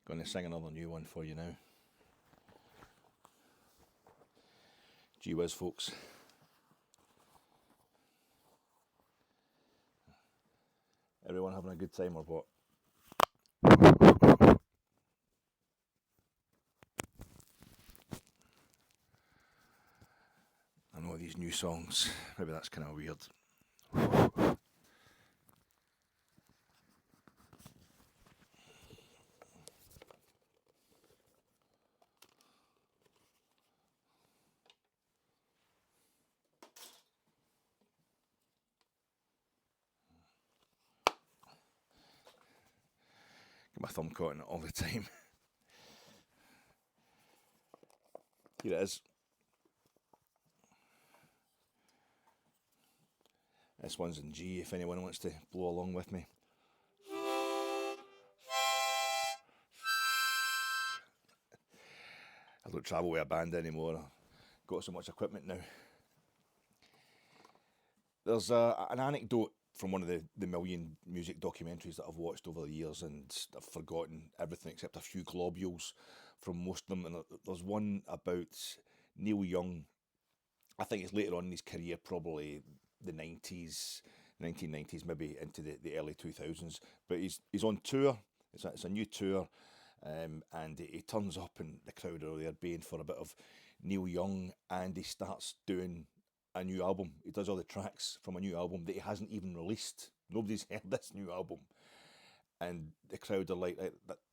Going to sing another new one for you now. Gee whiz, folks. Everyone having a good time or what? I know these new songs, maybe that's kind of weird. Get my thumb caught in it all the time. Here it is. This one's in G if anyone wants to blow along with me. I don't travel with a band anymore. I've got so much equipment now. There's an anecdote from one of the million music documentaries that I've watched over the years, and I've forgotten everything except a few globules from most of them. And there's one about Neil Young. I think it's later on in his career, probably the 90s, 1990s, maybe into the early 2000s. But he's on tour. It's a new tour, and he turns up and the crowd are there baying for a bit of Neil Young, and he starts doing a new album. He does all the tracks from a new album that he hasn't even released. Nobody's heard this new album. And the crowd are like,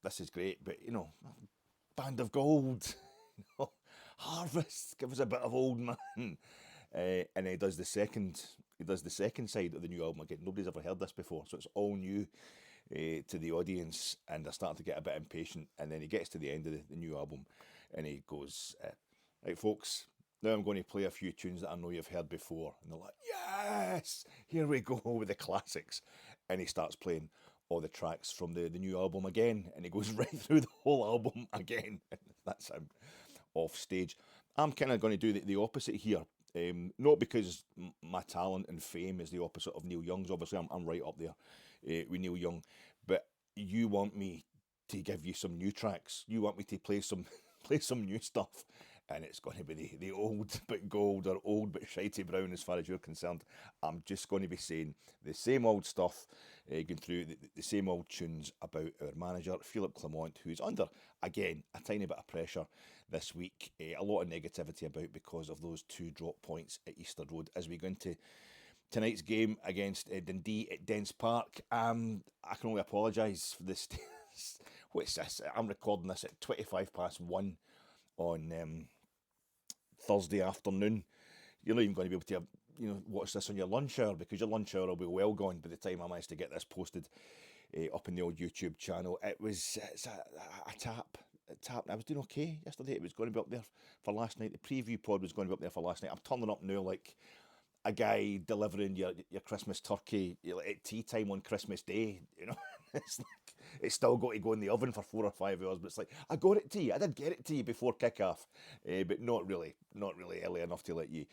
this is great, but Band of Gold, Harvest, give us a bit of Old Man. And he does the second side of the new album again. Nobody's ever heard this before, so it's all new to the audience, and they're starting to get a bit impatient. And then he gets to the end of the new album, and he goes, right, folks, now I'm going to play a few tunes that I know you've heard before. And they're like, yes, here we go with the classics. And he starts playing all the tracks from the new album again, and he goes right through the whole album again. And that's him off stage. I'm kind of going to do the opposite here. Not because my talent and fame is the opposite of Neil Young's. Obviously, I'm right up there with Neil Young. But you want me to give you some new tracks. You want me to play some new stuff. And it's going to be the old but gold, or old but shitey brown as far as you're concerned. I'm just going to be saying the same old stuff, going through the same old tunes about our manager, Philippe Clement, who's under, again, a tiny bit of pressure this week. A lot of negativity about because of those 2 drop points at Easter Road. As we go into tonight's game against Dundee at Dens Park, I can only apologise for this. What's this? I'm recording this at 1:25 on Thursday afternoon. You're not even going to be able to watch this on your lunch hour, because your lunch hour will be well gone by the time I manage to get this posted up in the old YouTube channel. It's a tap. I was doing okay yesterday. It was going to be up there for last night. The preview pod was going to be up there for last night. I'm turning up now like a guy delivering your Christmas turkey at tea time on Christmas Day. It's like it's still got to go in the oven for 4 or 5 hours, but it's like, I got it to you. I did get it to you before kick-off, but not really early enough to let you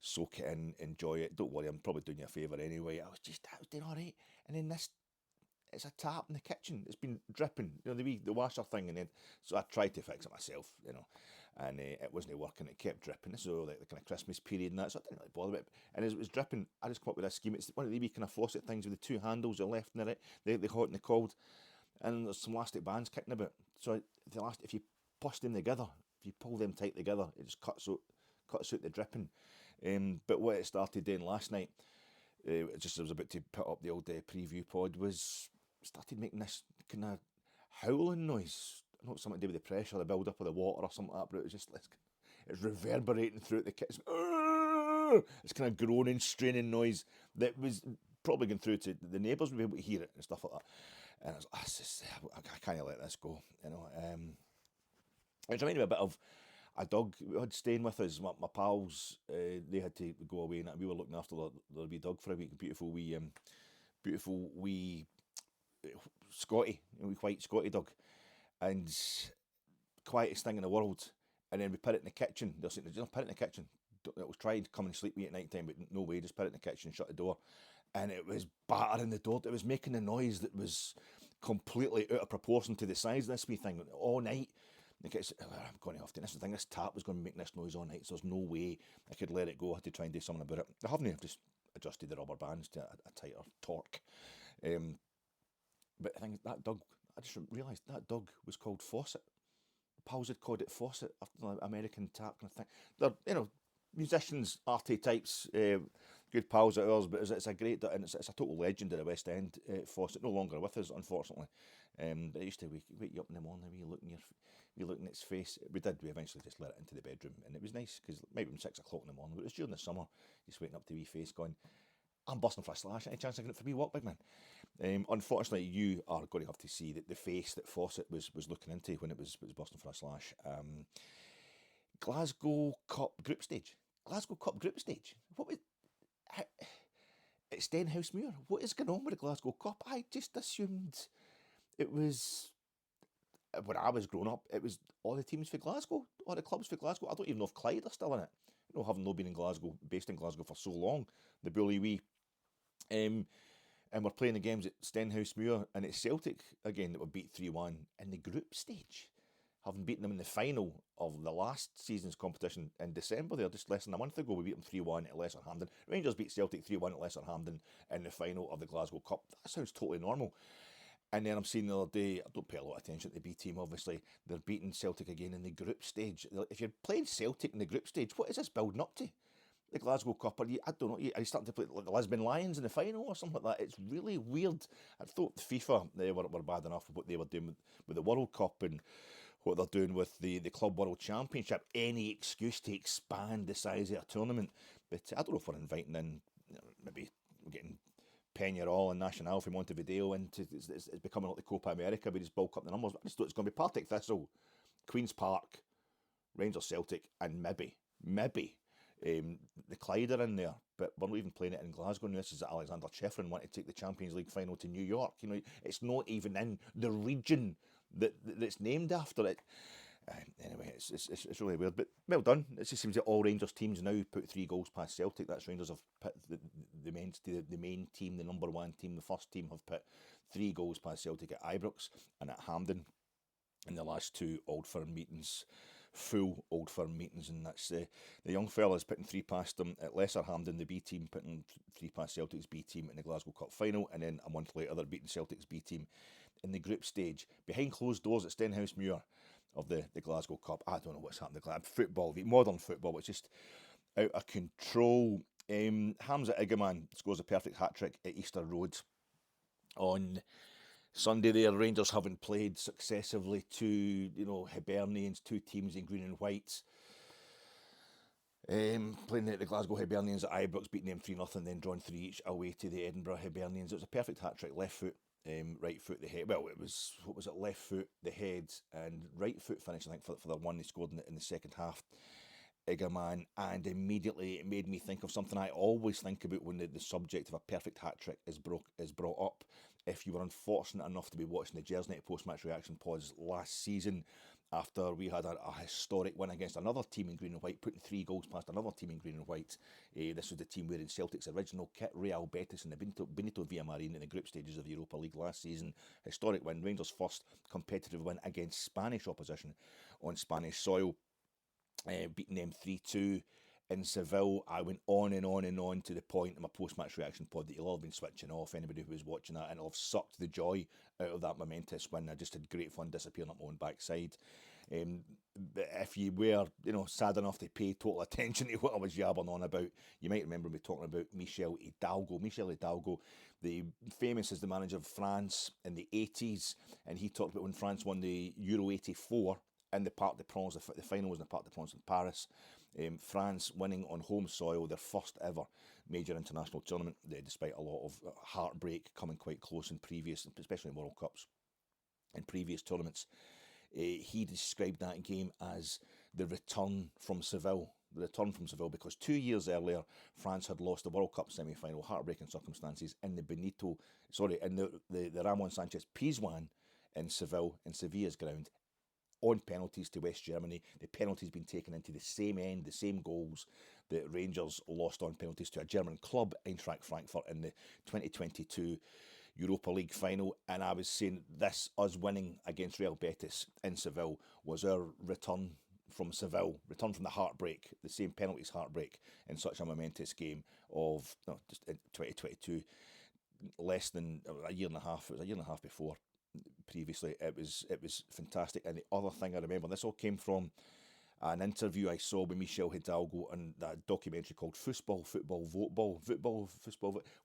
soak it in, enjoy it. Don't worry, I'm probably doing you a favour anyway. I was doing all right, and then it's a tap in the kitchen. It's been dripping, the washer thing, and then so I tried to fix it myself, and it wasn't working. It kept dripping. This is all like the kind of Christmas period and that, so I didn't really bother with it. And as it was dripping, I just come up with this scheme. It's one of the wee kind of faucet things with the 2 handles that are left in it, the hot and the cold, and there's some elastic bands kicking about. So if you push them together, if you pull them tight together, it just cuts out the dripping. But what it started doing last night, just as I was about to put up the old preview pod, was started making this kind of howling noise. I know it's something to do with the pressure, the build up of the water or something like that, but it was just it's reverberating throughout the kitchen. It's kind of groaning, straining noise that was probably going through to the neighbours, would be able to hear it and stuff like that. And I was like, I can't let this go, It reminded me a bit of a dog we had staying with us. My pals, they had to go away, and we were looking after their wee dog for a week. Beautiful wee Scotty, white Scotty dog, and quietest thing in the world. And then we put it in the kitchen. They're saying, put it in the kitchen. It was tried to come and sleep with me at night time, but no way, just put it in the kitchen, shut the door. And it was battering the door. It was making the noise that was completely out of proportion to the size of this wee thing all night. Like I'm going to have to. This tap was going to make this noise all night, so there's no way I could let it go. I had to try and do something about it. I haven't. I've just adjusted the rubber bands to a tighter torque. But I think that dog, I just realised that dog was called Faucet. Pals had called it Faucet after the American tap kind of thing. They're, musicians, arty types, good pals of ours, but it's a great, and it's a total legend of the West End, Faucet. No longer with us, unfortunately. But it used to wake you up in the morning, we look in its face. We eventually just let it into the bedroom, and it was nice, because maybe 6 o'clock in the morning, but it was during the summer, just waking up to wee face going, I'm busting for a slash, any chance I get it for me walk, big man? Unfortunately, you are going to have to see that the face that Fawcett was looking into when it was busting for a slash. Glasgow Cup group stage. Glasgow Cup group stage. What was... It's Stenhousemuir. What is going on with the Glasgow Cup? I just assumed it was... When I was growing up, it was all the teams for Glasgow, all the clubs for Glasgow. I don't even know if Clyde are still in it. Having not been in Glasgow, based in Glasgow for so long, the bully wee. And we're playing the games at Stenhousemuir, and it's Celtic again that were beat 3-1 in the group stage, having beaten them in the final of the last season's competition in December. There, just less than a month ago, we beat them 3-1 at Lesser Hampden. Rangers beat Celtic 3-1 at Lesser Hampden in the final of the Glasgow Cup. That sounds totally normal. And then I'm seeing the other day, I don't pay a lot of attention to the B team, obviously, they're beating Celtic again in the group stage. If you're playing Celtic in the group stage, what is this building up to? The Glasgow Cup, I don't know, are you starting to play like the Lisbon Lions in the final or something like that? It's really weird. I thought FIFA, they were bad enough with what they were doing with the World Cup and what they're doing with the Club World Championship. Any excuse to expand the size of a tournament. But I don't know if we're inviting in, maybe we're getting Peñarol and Nacional from Montevideo into it's becoming like the Copa America. We just bulk up the numbers. I just thought it's going to be Partick Thistle, Queen's Park, Rangers Celtic, and maybe the Clyde are in there, but we're not even playing it in Glasgow. Now this is Alexander Chefrin wanting to take the Champions League final to New York. It's not even in the region that's named after it. Anyway, it's really weird, but well done. It just seems that all Rangers teams now put 3 goals past Celtic. That's Rangers have put the main team, the number 1 team, the first team have put 3 goals past Celtic at Ibrox and at Hampden in the last 2 Old Firm meetings. Full Old Firm meetings, and that's the young fellas putting 3 past them at Lesser Hampden, the B team putting 3 past Celtic's B team in the Glasgow Cup final, and then a month later they're beating Celtic's B team in the group stage behind closed doors at Stenhousemuir of the Glasgow Cup. I don't know what's happening. Football, modern football, it's just out of control. Hamza Igmane scores a perfect hat-trick at Easter Road on Sunday there. Rangers haven't played successively 2, Hibernians, 2 teams in green and white. Playing the Glasgow Hibernians at Ibrox, beating them 3-0, then drawing 3 each away to the Edinburgh Hibernians. It was a perfect hat-trick, left foot, right foot, the head. Well, it was, left foot, the head, and right foot finish, I think, for the one they scored in the second half. Igmane, and immediately it made me think of something I always think about when the subject of a perfect hat-trick is brought up. If you were unfortunate enough to be watching the Jersnet post-match reaction pods last season, after we had a historic win against another team in green and white, putting 3 goals past another team in green and white. This was the team wearing Celtic's original kit, Real Betis, in the Benito Villamarin in the group stages of the Europa League last season. Historic win, Rangers' first competitive win against Spanish opposition on Spanish soil. Beating them 3-2 in Seville. I went on and on and on to the point in my post-match reaction pod that you'll all have been switching off, anybody who was watching that, and it'll have sucked the joy out of that momentous win. I just had great fun disappearing up my own backside. But if you were, sad enough to pay total attention to what I was yabbering on about, you might remember me talking about Michel Hidalgo, the famous as the manager of France in the 80s, and he talked about when France won the Euro 84, in the Parc des Princes, the final was in the Parc des Princes in Paris. France winning on home soil their first ever major international tournament, despite a lot of heartbreak coming quite close in previous, especially in World Cups, in previous tournaments. He described that game as the return from Seville. Because 2 years earlier, France had lost the World Cup semi-final, heartbreaking circumstances, in the Ramon Sanchez Pizjuan in Seville, in Sevilla's ground, on penalties to West Germany. The penalties being taken into the same end, the same goals that Rangers lost on penalties to a German club, Eintracht Frankfurt, in the 2022 Europa League final, and I was saying this, us winning against Real Betis in Seville, was our return from Seville, return from the heartbreak, the same penalties heartbreak in such a momentous game of just in 2022, less than a year and a half. It was a year and a half before. Previously, it was fantastic. And the other thing I remember, this all came from an interview I saw with Michel Hidalgo and that documentary called Football,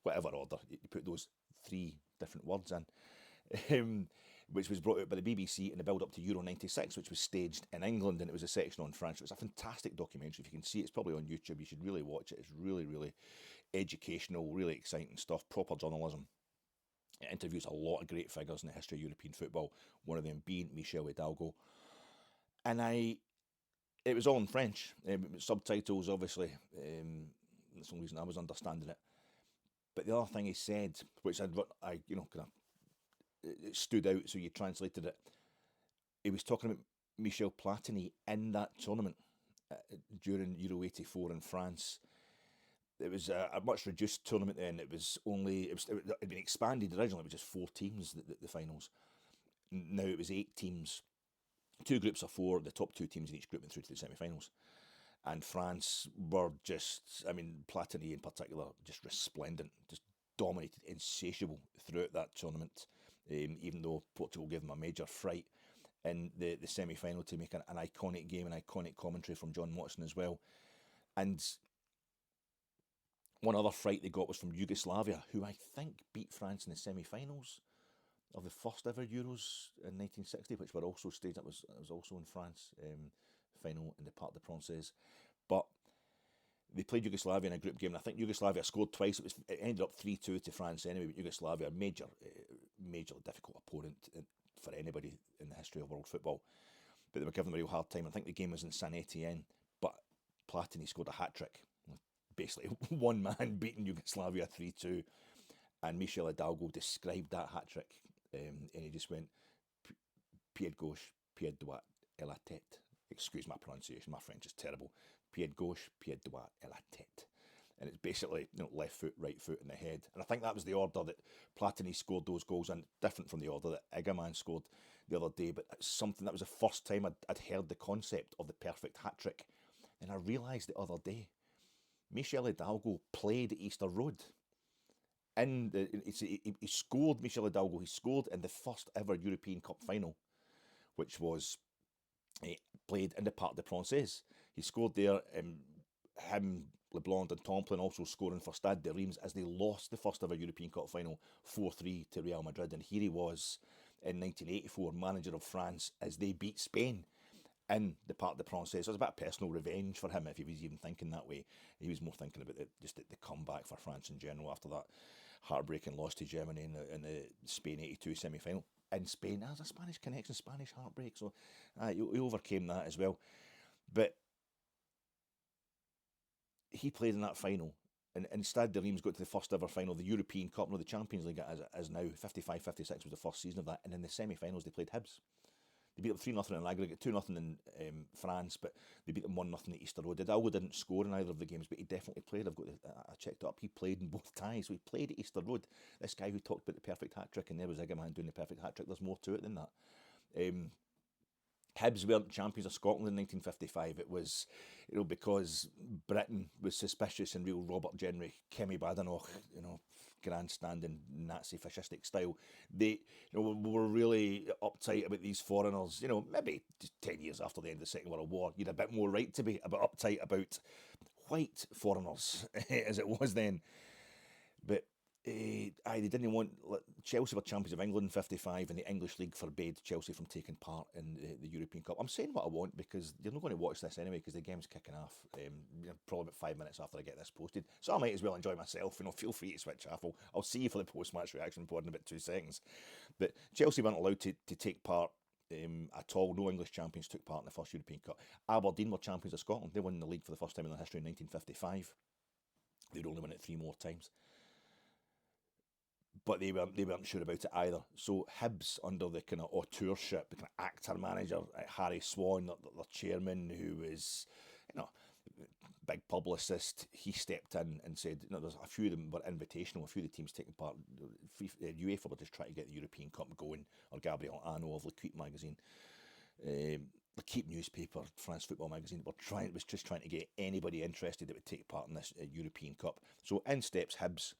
whatever order you put those three different words in, which was brought out by the BBC in the build up to Euro '96, which was staged in England, and it was a section on France. It was a fantastic documentary. If you can see it, it's probably on YouTube. You should really watch it. It's really, really educational, really exciting stuff, proper journalism. It interviews a lot of great figures in the history of European football, one of them being Michel Hidalgo. And it was all in French, subtitles obviously, that's the only reason I was understanding it. But the other thing he said, which I kind of, it stood out, so you translated it, he was talking about Michel Platini in that tournament during Euro '84 in France. It was a much reduced tournament then. It had been expanded originally. It was just 4 teams, the finals. Now it was 8 teams, 2 groups of 4. The top 2 teams in each group went through to the semi-finals. And France were just, I mean, Platini in particular, just resplendent, just dominated, insatiable throughout that tournament. Even though Portugal gave them a major fright in the semi-final to make an iconic game, an iconic commentary from John Watson as well. And one other fright they got was from Yugoslavia, who I think beat France in the semi-finals of the first ever Euros in 1960, which were also staged. It was also in France, final in the Parc des Princes. But they played Yugoslavia in a group game, and I think Yugoslavia scored twice. It ended up 3-2 to France anyway, but Yugoslavia, a major difficult opponent for anybody in the history of world football. But they were giving them a real hard time. I think the game was in Saint Etienne, but Platini scored a hat-trick. Basically, one man beating Yugoslavia 3-2, and Michel Hidalgo described that hat-trick, and he just went, pied gauche, pied droit, et la tête. Excuse my pronunciation, my French is terrible. Pied gauche, pied droit, et la tête. And it's basically left foot, right foot, and the head. And I think that was the order that Platini scored those goals in, different from the order that Igmane scored the other day. But it's something, that was the first time I'd heard the concept of the perfect hat-trick. And I realised the other day, Michel Hidalgo played at Easter Road. He scored, Michel Hidalgo, he scored in the first ever European Cup final, which was played in the Parc des Princes. He scored there, him, LeBlanc and Tomplin also scoring for Stade de Reims as they lost the first ever European Cup final 4-3 to Real Madrid. And here he was in 1984, manager of France, as they beat Spain in the Parc des Princes. So it was a bit of personal revenge for him, if he was even thinking that way. He was more thinking about the comeback for France in general after that heartbreaking loss to Germany in the Spain '82 semi-final. In Spain, there's a Spanish connection, Spanish heartbreak, so he overcame that as well. But he played in that final, and Stade de Reims got to the first ever final of the European Cup, no, the Champions League as it is now. 55-56 was the first season of that, and in the semi-finals they played Hibs. They beat them 3-0 in aggregate, 2-0 in France, but they beat them 1-0 at Easter Road. Hidalgo didn't score in either of the games, but he definitely played. I checked it up. He played in both ties, so he played at Easter Road. This guy who talked about the perfect hat-trick, and there was Igmane doing the perfect hat-trick. There's more to it than that. Hibs weren't champions of Scotland in 1955. It was, because Britain was suspicious in real Robert Jenry, Kemi Badenoch, grandstanding Nazi fascistic style. They, were really uptight about these foreigners. Maybe just 10 years after the end of the Second World War, you'd a bit more right to be a bit uptight about white foreigners as it was then. But they didn't want. Chelsea were champions of England in '55, and the English League forbade Chelsea from taking part in the European Cup. I'm saying what I want because you're not going to watch this anyway because the game's kicking off. Probably about 5 minutes after I get this posted, so I might as well enjoy myself. Feel free to switch off. I'll see you for the post-match reaction pod in about 2 seconds. But Chelsea weren't allowed to take part at all. No English champions took part in the first European Cup. Aberdeen were champions of Scotland. They won the league for the first time in their history in 1955. They'd only won it 3 more times. But they weren't sure about it either. So Hibs, under the kind of auteurship, the kind of actor manager, Harry Swan, their chairman, who was, big publicist, he stepped in and said, no, there's a few of them were invitational, a few of the teams taking part. UEFA were just trying to get the European Cup going, or Gabriel Ano of L'Equipe magazine, L'Equipe newspaper, France Football magazine, was just trying to get anybody interested that would take part in this European Cup. So in steps Hibs,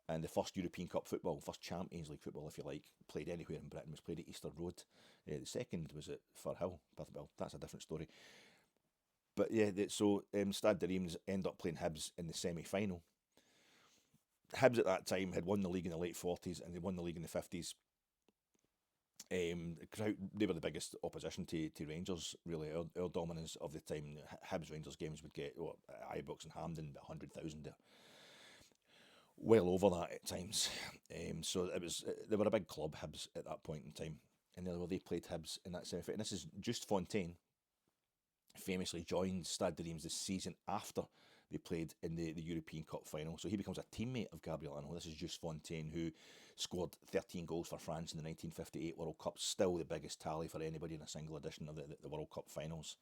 and the first European Cup football, first Champions League football, if you like, played anywhere in Britain, was played at Easter Road. The second was at Firhill, Well, that's a different story. But yeah, so Stade de Reims end up playing Hibs in the semi-final. Hibs at that time had won the league in the late 40s and they won the league in the 50s. They were the biggest opposition to Rangers, really. Our dominance of the time, Hibs Rangers games would get Ibrox and Hampden, 100,000 there. Well over that at times. So they were a big club, Hibs, at that point in time. And they played Hibs in that semi-final. And this is just Fontaine famously joined Stade de Reims this season after they played in the European Cup final. So he becomes a teammate of Gabriel Ano. This is just Fontaine, who scored 13 goals for France in the 1958 World Cup. Still the biggest tally for anybody in a single edition of the World Cup finals.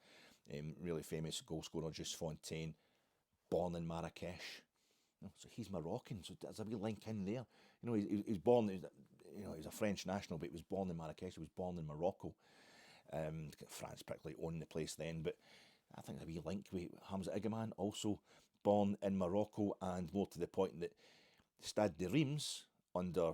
Really famous goal scorer, just Fontaine. Born in Marrakesh. So he's Moroccan, so there's a wee link in there. He was born, he's a French national, but he was born in Marrakesh. He was born in Morocco. France practically owned the place then, but I think there's a wee link with Hamza Igmane, also born in Morocco, and more to the point that Stade de Reims, under,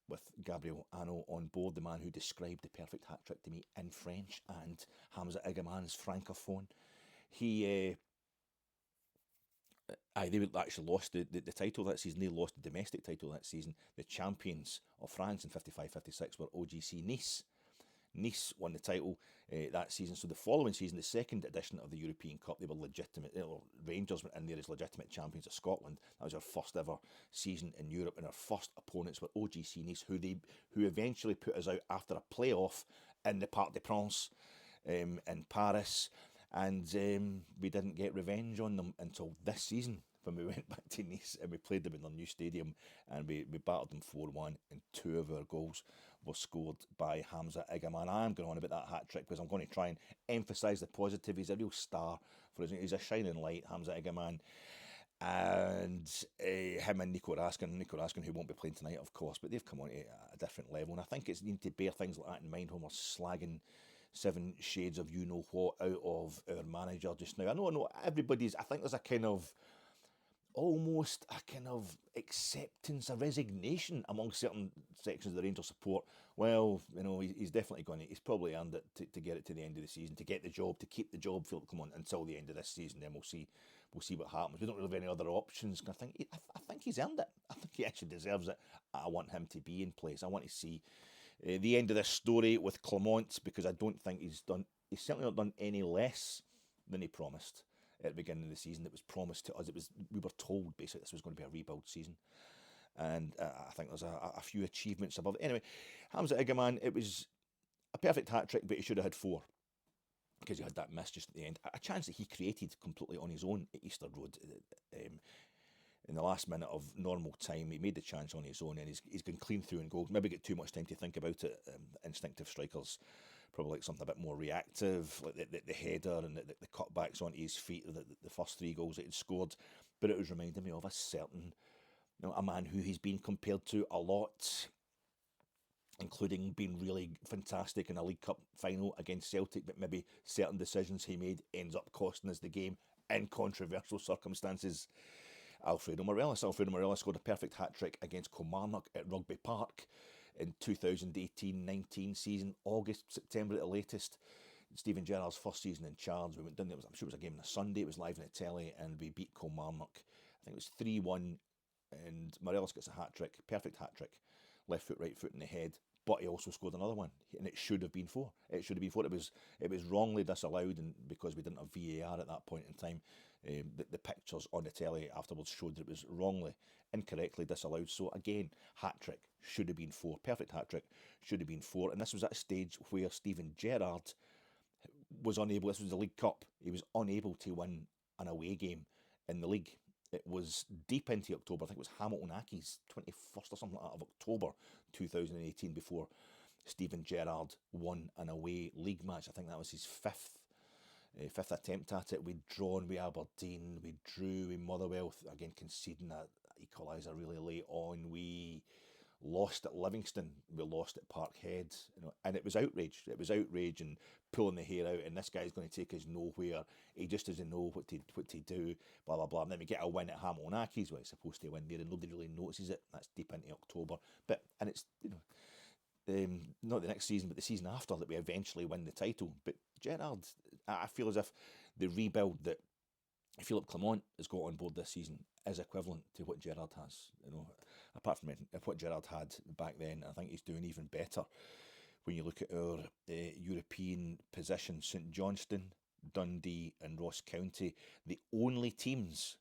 with Gabriel Ano on board, the man who described the perfect hat-trick to me in French, and Hamza Igmane's francophone, they actually lost the title that season. They lost the domestic title that season. The champions of France in 55-56 were OGC Nice. Nice won the title that season. So the following season, the second edition of the European Cup, they were legitimate. Rangers went in there as legitimate champions of Scotland. That was our first ever season in Europe, and our first opponents were OGC Nice, who eventually put us out after a playoff in the Parc des Princes in Paris. And we didn't get revenge on them until this season, when we went back to Nice and we played them in their new stadium, and we battered them 4-1, and 2 of our goals were scored by Hamza Igmane. I'm going on about that hat-trick because I'm going to try and emphasise the positive. He's a real star for us. He's a shining light, Hamza Igmane. And him and Nico Raskin, who won't be playing tonight, of course, but they've come on to a different level. And I think it's need to bear things like that in mind when we're slagging 7 shades of you-know-what out of our manager just now. I know everybody's, I think there's a kind of, almost a kind of acceptance, a resignation among certain sections of the Rangers support. Well, he's definitely he's probably earned it to get it to the end of the season, to get the job, to keep the job, Philippe Clement, until the end of this season. Then we'll see what happens. We don't really have any other options. I think he's earned it. I think he actually deserves it. I want him to be in place. I want to see the end of this story with Clement, because I don't think he's certainly not done any less than he promised at the beginning of the season. It was promised to us. We were told basically this was going to be a rebuild season, and I think there's a few achievements above it. Anyway, Hamza Igmane, it was a perfect hat-trick, but he should have had 4, because he had that miss just at the end. A chance that he created completely on his own at Easter Road. In the last minute of normal time, he made the chance on his own, and he's gone clean through and goal. Maybe get too much time to think about it. Instinctive strikers probably like something a bit more reactive, like the header and the cutbacks onto his feet, the first 3 goals that he'd scored. But it was reminding me of a certain, a man who he's been compared to a lot, including being really fantastic in a League Cup final against Celtic, but maybe certain decisions he made ends up costing us the game in controversial circumstances. Alfredo Morelos scored a perfect hat-trick against Kilmarnock at Rugby Park in 2018-19 season, August, September at the latest. Stephen Gerrard's first season in charge. We went down there, I'm sure it was a game on a Sunday, it was live on the telly, and we beat Kilmarnock. I think it was 3-1, and Morelos gets a hat-trick, perfect hat-trick, left foot, right foot in the head, but he also scored another one, and it should have been 4. It was wrongly disallowed, and because we didn't have VAR at that point in time, the pictures on the telly afterwards showed that it was wrongly, incorrectly disallowed. So again, hat-trick should have been 4. Perfect hat-trick should have been 4. And this was at a stage where Stephen Gerrard was unable, this was the League Cup, he was unable to win an away game in the league. It was deep into October, I think it was Hamilton Accies, 21st or something like that of October 2018, before Stephen Gerrard won an away league match. I think that was his 5th fifth attempt at it. We'd drawn with Aberdeen, we drew with Motherwell, again conceding that equaliser really late on. We lost at Livingston, we lost at Parkhead, and it was outrage. It was outrage and pulling the hair out, and this guy's going to take us nowhere. He just doesn't know what to do, blah, blah, blah. And then we get a win at Hamilton Accies, where it's supposed to win there, and nobody really notices it. That's deep into October. And it's, not the next season, but the season after that we eventually win the title. But Gerrard, I feel as if the rebuild that Philippe Clement has got on board this season is equivalent to what Gerrard has. Apart from what Gerrard had back then, I think he's doing even better. When you look at our European position, St Johnstone, Dundee and Ross County, the only teams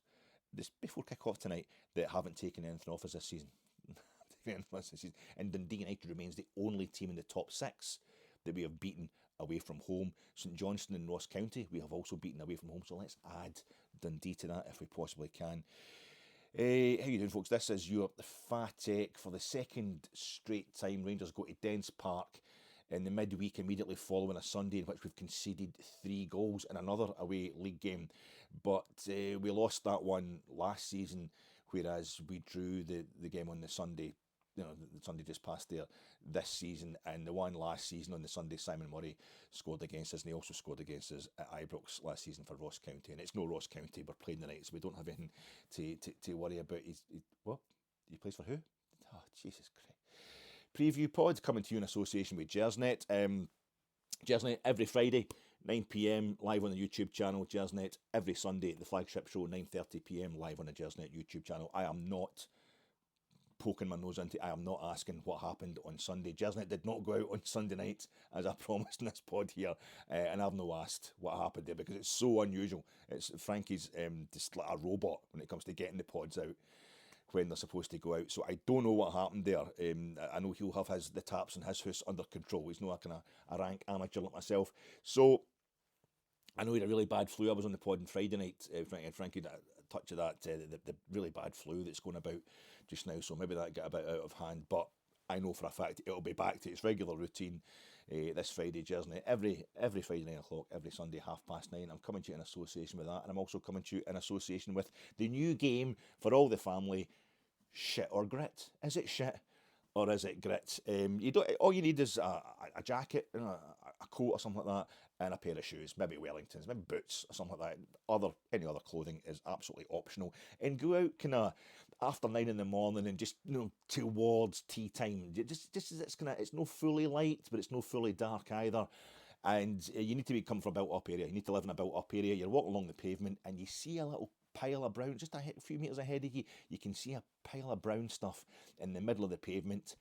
this before kick-off tonight that haven't taken anything off us this season. And Dundee United remains the only team in the top six that we have beaten away from home. St Johnstone and Ross County we have also beaten away from home, so let's add Dundee to that if we possibly can. How you doing, folks? This is your Fatec for the second straight time. Rangers go to Dens Park in the midweek immediately following a Sunday in which we've conceded 3 goals in another away league game. But we lost that one last season, whereas we drew the game on the Sunday, the Sunday just past there this season, and the one last season on the Sunday, Simon Murray scored against us, and he also scored against us at Ibrox last season for Ross County, and it's no Ross County, we're playing the night, so we don't have anything to worry about. What? He plays for who? Oh, Jesus Christ. Preview pod coming to you in association with Gersnet. Gersnet every Friday, 9 p.m, live on the YouTube channel. Gersnet every Sunday, the flagship show, 9:30 p.m, live on the Gersnet YouTube channel. I am not poking my nose into it. I am not asking what happened on Sunday. Gersnet did not go out on Sunday night, as I promised in this pod here, and I've not asked what happened there because it's so unusual. Frankie's just like a robot when it comes to getting the pods out when they're supposed to go out. So I don't know what happened there. I know he'll have the taps in his house under control. He's not a kind of a rank amateur like myself. So I know he had a really bad flu. I was on the pod on Friday night, and Frankie had a touch of that, the really bad flu that's going about just now. So maybe that got a bit out of hand. But I know for a fact it'll be back to its regular routine this Friday, Gersnet. Every Friday 9 o'clock, every Sunday 9:30. I'm coming to you in association with that, and I'm also coming to you in association with the new game for all the family, Shit or Grit. Is it shit or is it grit? You don't. All you need is a jacket, a coat or something like that, and a pair of shoes, maybe Wellingtons, maybe boots or something like that. Any other clothing is absolutely optional. And go out kind of after 9 in the morning and just towards tea time. Just as it's no fully light, but it's no fully dark either. And you need to come from a built-up area. You need to live in a built-up area. You're walking along the pavement and you see a little pile of brown, just a few metres ahead of you. You can see a pile of brown stuff in the middle of the pavement.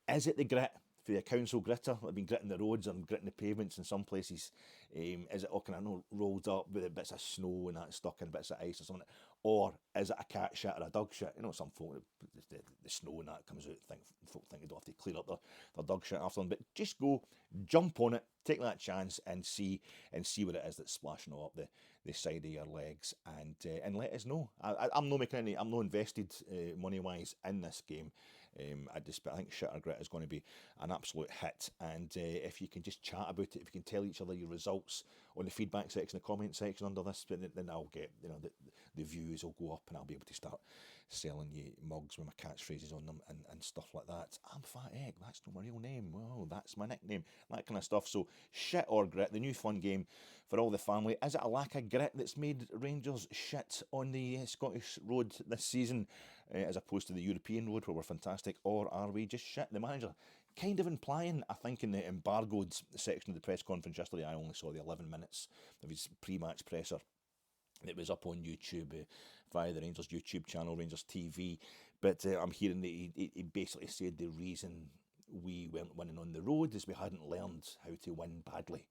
Is it the grit for the council gritter? I've been gritting the roads or gritting the pavements in some places. Is it all kind of rolled up with bits of snow and that stuck in bits of ice or something? Or is it a cat shit or a dog shit? Some folk, the snow and that comes out, folk think they don't have to clear up their dog shit after them. But just go, jump on it, take that chance and see what it is that's splashing all up the side of your legs, and let us know. I'm not making any. I'm not invested money wise in this game. I think Shit or Grit is going to be an absolute hit, and if you can just chat about it, if you can tell each other your results on the feedback section, the comment section under this, then I'll get the views will go up, and I'll be able to start selling you mugs with my catchphrases on them and stuff like that. I'm Fat Egg, that's not my real name. Well, that's my nickname, that kind of stuff. So Shit or Grit, the new fun game for all the family. Is it a lack of grit that's made Rangers shit on the Scottish road this season, as opposed to the European road where we're fantastic, or are we just shit? The manager kind of implying, I think, in the embargoed section of the press conference yesterday, I only saw the 11 minutes of his pre-match presser. It was up on YouTube via the Rangers YouTube channel, Rangers TV. But I'm hearing that he basically said the reason we weren't winning on the road is we hadn't learned how to win badly.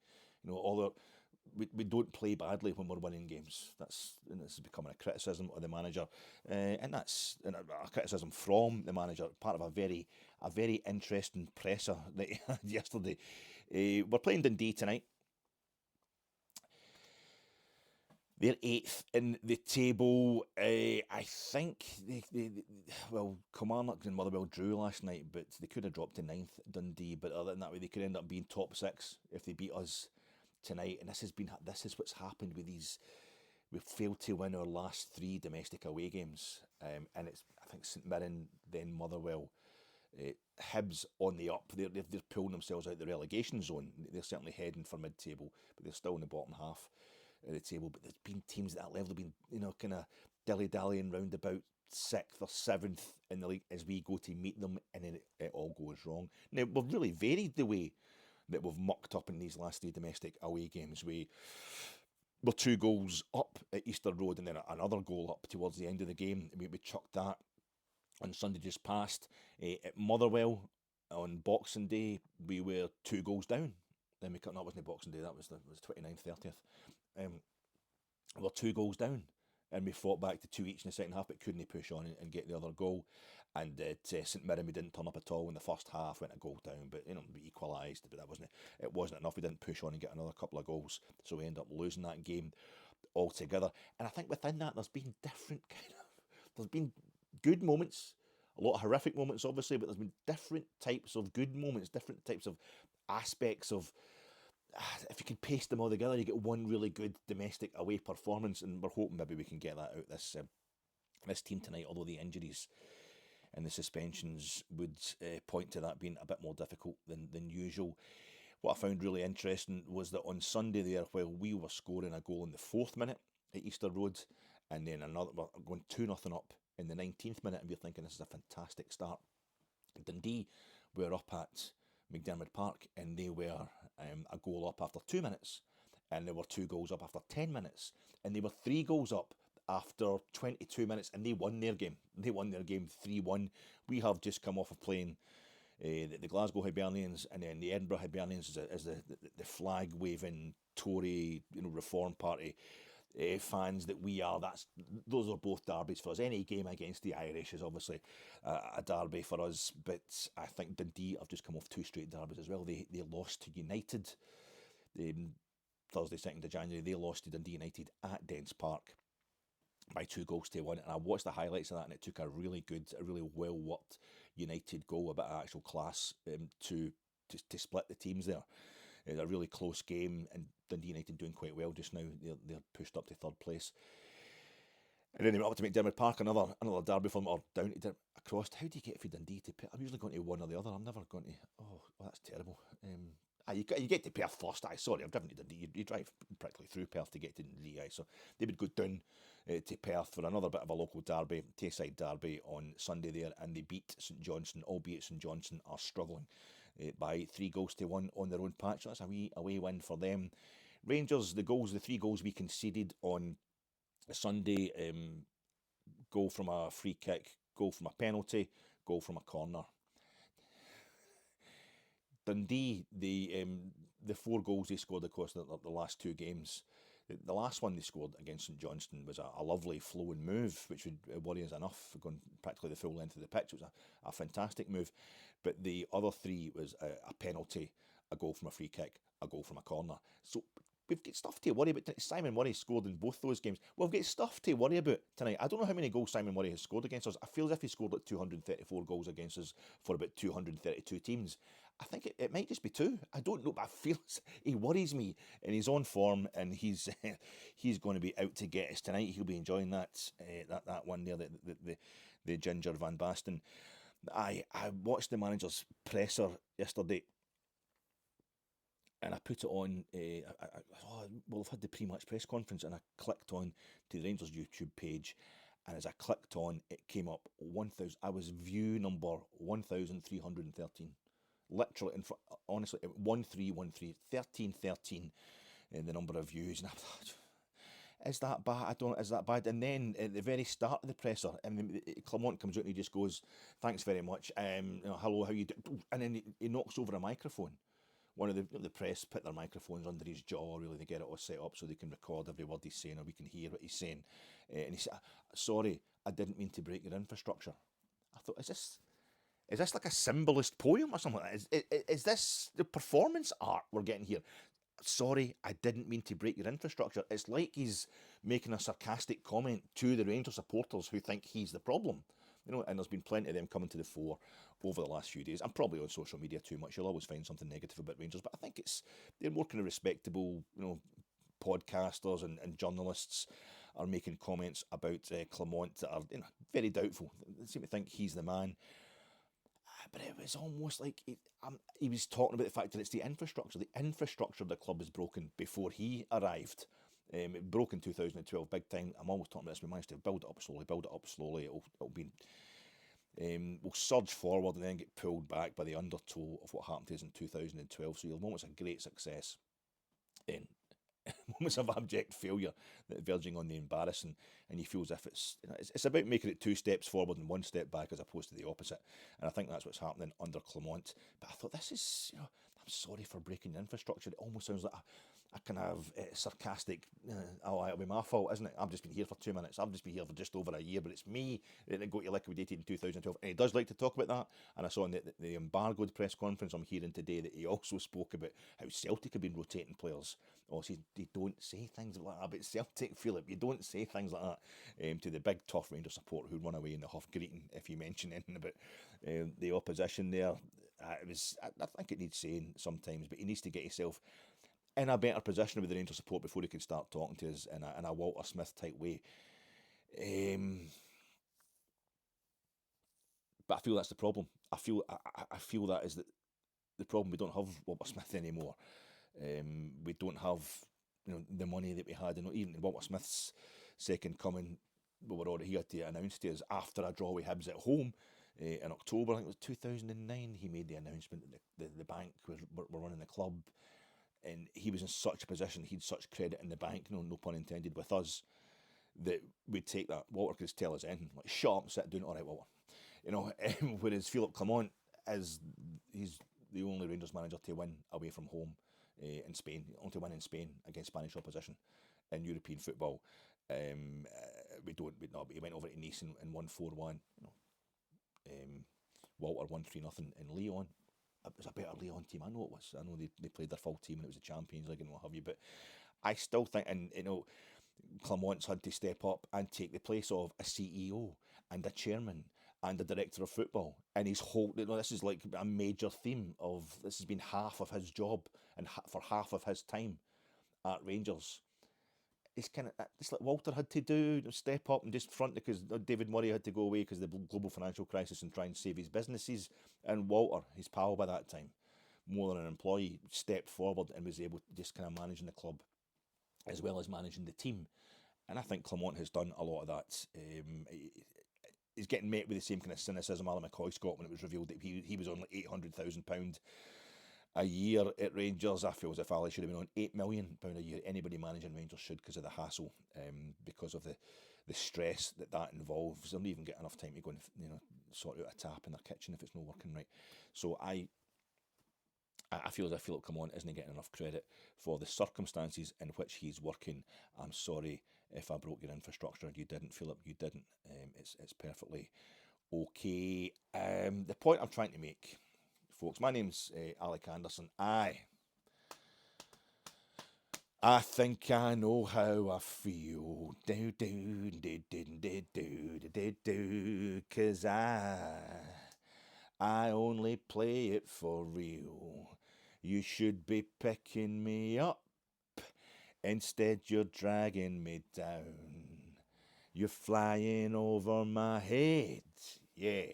We don't play badly when we're winning games. This is becoming a criticism of the manager, and that's a criticism from the manager. Part of a very interesting presser that he had yesterday. We're playing Dundee tonight. They're 8th in the table. I think Kilmarnock and Motherwell drew last night, but they could have dropped to 9th, Dundee. But other than that, they could end up being top 6 if they beat us tonight, and this is what's happened with these. We've failed to win our last 3 domestic away games, and it's, I think, St Mirren, then Motherwell, Hibs on the up. They're pulling themselves out of the relegation zone. They're certainly heading for mid-table, but they're still in the bottom half of the table. But there's been teams at that level have been, kind of dilly-dallying round about 6th or 7th in the league as we go to meet them, and then it all goes wrong. Now, we've really varied the way that we've mucked up in these last 3 domestic away games. We're 2 goals up at Easter Road, and then another goal up towards the end of the game. We chucked that on Sunday just past. At Motherwell on Boxing Day, we were 2 goals down. Then that wasn't Boxing Day, that was the 29th, 30th. We're 2 goals down, and we fought back to 2 each in the second half, but couldn't push on and get the other goal. And at St Mirren, we didn't turn up at all in the first half, went a goal down, but we equalised, but it wasn't enough. We didn't push on and get another couple of goals, so we ended up losing that game altogether. And I think within that, there's been there's been good moments, a lot of horrific moments, obviously, but there's been different types of good moments, different types of aspects of. If you can paste them all together, you get one really good domestic away performance, and we're hoping maybe we can get that out this team tonight. Although the injuries and the suspensions would point to that being a bit more difficult than usual. What I found really interesting was that on Sunday there, while we were scoring a goal in the 4th minute at Easter Road, and then another, we're going 2-0 up in the 19th minute, and we're thinking this is a fantastic start. Dundee were up at McDiarmid Park, and they were a goal up after 2 minutes, and there were 2 goals up after 10 minutes, and they were 3 goals up after 22 minutes, and they won their game. They won their game 3-1. We have just come off of playing the Glasgow Hibernians, and then the Edinburgh Hibernians as the flag-waving Tory, Reform Party fans that we are. Those are both derbies for us. Any game against the Irish is obviously a derby for us, but I think Dundee have just come off 2 straight derbies as well. They lost to United Thursday 2nd of January. They lost to Dundee United at Dens Park by 2 goals to 1, and I watched the highlights of that, and it took a really well worked United goal, a bit of actual class to split the teams there. It's a really close game, and Dundee United doing quite well just now. They're pushed up to 3rd place. And then they went up to McDiarmid Park, another derby for them, or down to across. How do you get for Dundee to Perth? I'm usually going to one or the other. I'm never going to. Oh, that's terrible. You get to Perth first. Sorry, I've driven to Dundee. You drive practically through Perth to get to Dundee. So they would go down to Perth for another bit of a local derby, Tayside derby on Sunday there, and they beat St Johnstone, albeit St Johnstone are struggling by 3 goals to 1 on their own patch. So that's a wee away win for them. Rangers, the 3 goals we conceded on Sunday, goal from a free kick, goal from a penalty, goal from a corner. Dundee, the 4 goals they scored across the last 2 games. The last one they scored against St Johnstone was a lovely flowing move, which would worry us enough, going practically the full length of the pitch. It was a fantastic move. But the other 3 was a penalty, a goal from a free kick, a goal from a corner. So we've got stuff to worry about. Simon Murray scored in both those games. We've got stuff to worry about tonight. I don't know how many goals Simon Murray has scored against us. I feel as if he scored like 234 goals against us for about 232 teams. I think it might just be 2. I don't know, but I feel he worries me, and he's on form, and he's going to be out to get us tonight. He'll be enjoying that one there, the Ginger Van Basten. I watched the manager's presser yesterday, and I put it on. I've had the pre-match press conference, and I clicked on to the Rangers YouTube page, and as I clicked on, it came up 1,000. I was view number 1,313. Literally, honestly, 1313, 1313 in the number of views, and I thought, is that bad? Is that bad? And then at the very start of the presser, and Clement comes out and he just goes, "Thanks very much. Hello, how you doing?" And then he knocks over a microphone. One of the press put their microphones under his jaw, really, they get it all set up so they can record every word he's saying, or we can hear what he's saying. And he said, "Sorry, I didn't mean to break your infrastructure." I thought, is this like a symbolist poem or something like that? Is this the performance art we're getting here? Sorry, I didn't mean to break your infrastructure. It's like he's making a sarcastic comment to the Rangers supporters who think he's the problem. and there's been plenty of them coming to the fore over the last few days. I'm probably on social media too much. You'll always find something negative about Rangers, but I think they're more kind of respectable, podcasters and journalists are making comments about Clement that are very doubtful. They seem to think he's the man. But it was almost like he was talking about the fact that it's the infrastructure. The infrastructure of the club is broken before he arrived. It broke in 2012, big time. I'm always talking about this. We managed to build it up slowly. It'll be, we'll surge forward and then get pulled back by the undertow of what happened to us in 2012. So you'll moments of great success, in moments of abject failure that verging on the embarrassing, and you feel as if it's about making it 2 steps forward and 1 step back as opposed to the opposite. And I think that's what's happening under Clement. But I thought, this is, I'm sorry for breaking the infrastructure. It almost sounds like a kind of sarcastic, it'll be my fault, isn't it? I've just been here for 2 minutes. I've just been here for just over a year, but it's me that got you liquidated in 2012. And he does like to talk about that. And I saw in the embargoed press conference I'm hearing today that he also spoke about how Celtic have been rotating players. They don't say things like that about Celtic, Philip. You don't say things like that to the big tough Rangers supporter who run away in the huff greeting if you mention anything about the opposition there. I think it needs saying sometimes, but he needs to get himself in a better position with the Rangers support before he can start talking to us in a Walter Smith type way. But I feel that's the problem. I feel that is the problem. We don't have Walter Smith anymore. We don't have the money that we had. Even Walter Smith's second coming, he had to announce to us after a draw with Hibs at home in October. I think it was 2009. He made the announcement that the bank were running the club. And he was in such a position, he'd such credit in the bank, no pun intended, with us, that we'd take that. Walter could tell us anything, like, shut up, sit down, all right, Walter. Whereas Philippe Clement he's the only Rangers manager to win away from home in Spain, only to win in Spain against Spanish opposition in European football. But he went over to Nice and won 4-1. Walter won 3-0 in Lyon. It was a better Lyon team. I know it was. I know they played their full team and it was the Champions League and what have you. But I still think, and Clement's had to step up and take the place of a CEO and a chairman and a director of football. And his whole, this is like a major theme of this has been half of his job and for half of his time at Rangers. It's like Walter had to do, step up and just front, because David Murray had to go away because of the global financial crisis and try and save his businesses. And Walter, his pal by that time, more than an employee, stepped forward and was able to just kind of managing the club as well as managing the team. And I think Clement has done a lot of that. He's getting met with the same kind of cynicism Alan McCoy got when it was revealed that he was on like £800,000 a year at Rangers. I feel as if Ali should have been on £8 million a year. Anybody managing Rangers should, because of the hassle, because of the stress that involves. They'll not even get enough time to go and sort out a tap in their kitchen if it's not working right. So I feel as if Philippe Clement isn't getting enough credit for the circumstances in which he's working. I'm sorry if I broke your infrastructure. You didn't, Philip. You didn't. It's perfectly okay. The point I'm trying to make, folks, my name's Alec Anderson. I think I know how I feel. Do do do do do do do do, 'cause I only play it for real. You should be picking me up. Instead, you're dragging me down. You're flying over my head, yeah,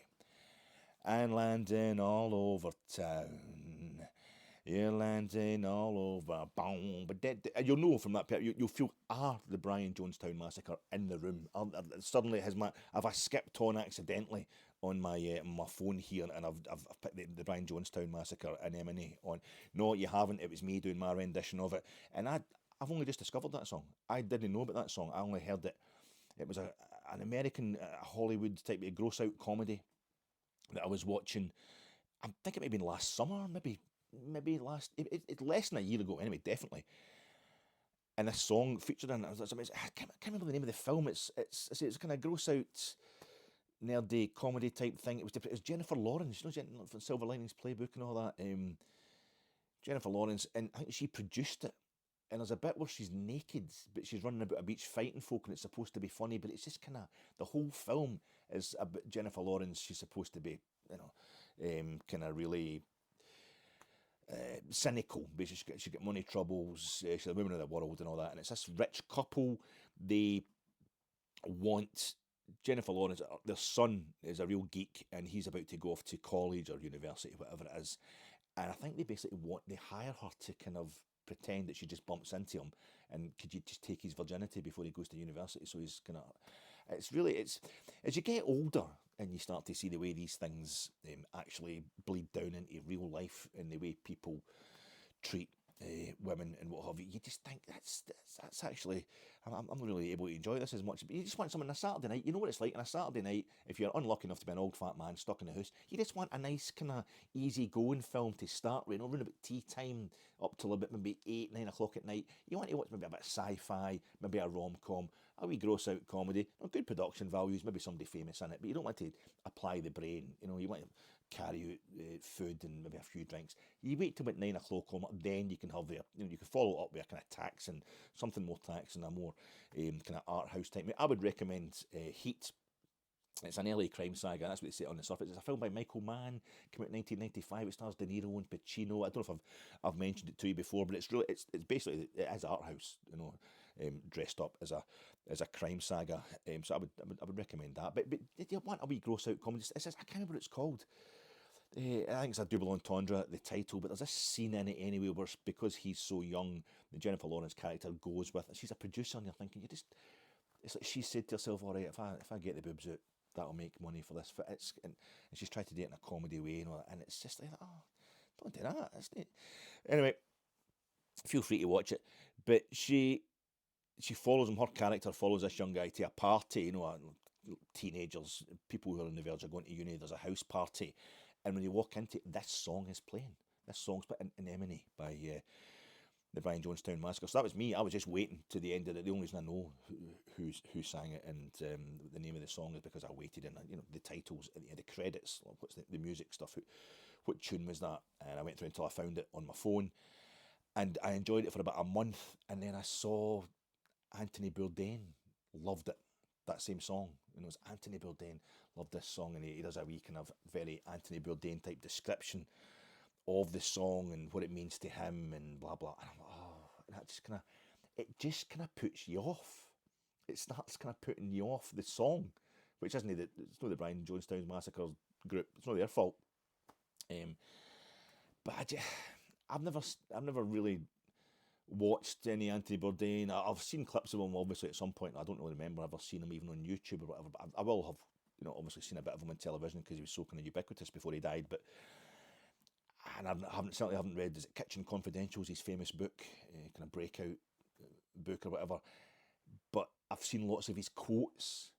and landing all over town. You're landing all over, boom. But you'll know from that, you'll feel, the Brian Jonestown Massacre in the room. Suddenly, have I skipped on accidentally on my phone here, and I've put the Brian Jonestown Massacre in M&A on. No, you haven't. It was me doing my rendition of it, and I've only just discovered that song. I didn't know about that song. I only heard it. It was an American Hollywood type of gross out comedy that I was watching. I think it may have been last summer, maybe it's less than a year ago. Anyway, definitely. And this song featured in it. I can't remember the name of the film. It's kind of gross out, nerdy comedy type thing. It was Jennifer Lawrence, from Silver Linings Playbook and all that. Jennifer Lawrence, and I think she produced it. and there's a bit where she's naked, but she's running about a beach fighting folk, and it's supposed to be funny, but it's just kind of, the whole film is about Jennifer Lawrence. She's supposed to be, kind of really cynical. Basically, she got money troubles. She's a woman of the world and all that, and it's this rich couple. They want Jennifer Lawrence. Their son is a real geek, and he's about to go off to college or university, whatever it is. And I think they hire her to kind of pretend that she just bumps into him, and could you just take his virginity before he goes to university? So he's kind of, it's as you get older and you start to see the way these things actually bleed down into real life and the way people treat women and what have you. You just think that's actually, I'm not really able to enjoy this as much. But you just want something on a Saturday night. You know what it's like on a Saturday night if you're unlucky enough to be an old fat man stuck in the house. You just want a nice kind of easy going film to start with, around about tea time up till about maybe 8, 9 o'clock at night. You want to watch maybe a bit of sci-fi, maybe a rom-com, a wee gross out comedy, good production values, maybe somebody famous in it, but you don't want to apply the brain. You want to carry out food and maybe a few drinks. You wait till about 9 o'clock home, then you can have you can follow it up with a kind of taxing, something more taxing, a more kind of art house type. I would recommend Heat. It's an LA crime saga. That's what they say on the surface. It's a film by Michael Mann, came out in 1995. It stars De Niro and Pacino. I don't know if I've mentioned it to you before, but it's basically, it is art house, dressed up as a crime saga. So I would recommend that. But did you want a wee gross out comedy? I can't remember what it's called. I think it's a double entendre, the title, but there's this scene in it anyway where, because he's so young, the Jennifer Lawrence character goes with, she's a producer, and you're thinking, it's like she said to herself, all right, if I get the boobs out, that'll make money for this. And she's tried to do it in a comedy way, and it's just like, oh, don't do that, isn't it? Anyway, feel free to watch it. But she follows him, her character follows this young guy to a party, teenagers, people who are on the verge of going to uni, there's a house party. And when you walk into it, this song is playing. This song's put in Igmane by the Brian Jonestown Massacre. So that was me. I was just waiting to the end of it. The only reason I know who sang it and the name of the song is because I waited, and the titles at the end, the credits, what's the music stuff, what tune was that? And I went through until I found it on my phone, and I enjoyed it for about a month. And then I saw Anthony Bourdain loved it. That same song, it was Anthony Bourdain loved this song, and he does a wee kind of very Anthony Bourdain type description of the song and what it means to him and blah blah. And I'm like, oh, and it just kind of puts you off. It starts kind of putting you off the song, which isn't it's not the Brian Jonestown Massacre group. It's not their fault. But I've never really watched any Anthony Bourdain. I've seen clips of him obviously at some point. I don't really remember ever seeing him even on YouTube or whatever, but I will have obviously seen a bit of him on television because he was so kind of ubiquitous before he died. But and I certainly haven't read, is it Kitchen Confidentials, his famous book, kind of breakout book or whatever. But I've seen lots of his quotes,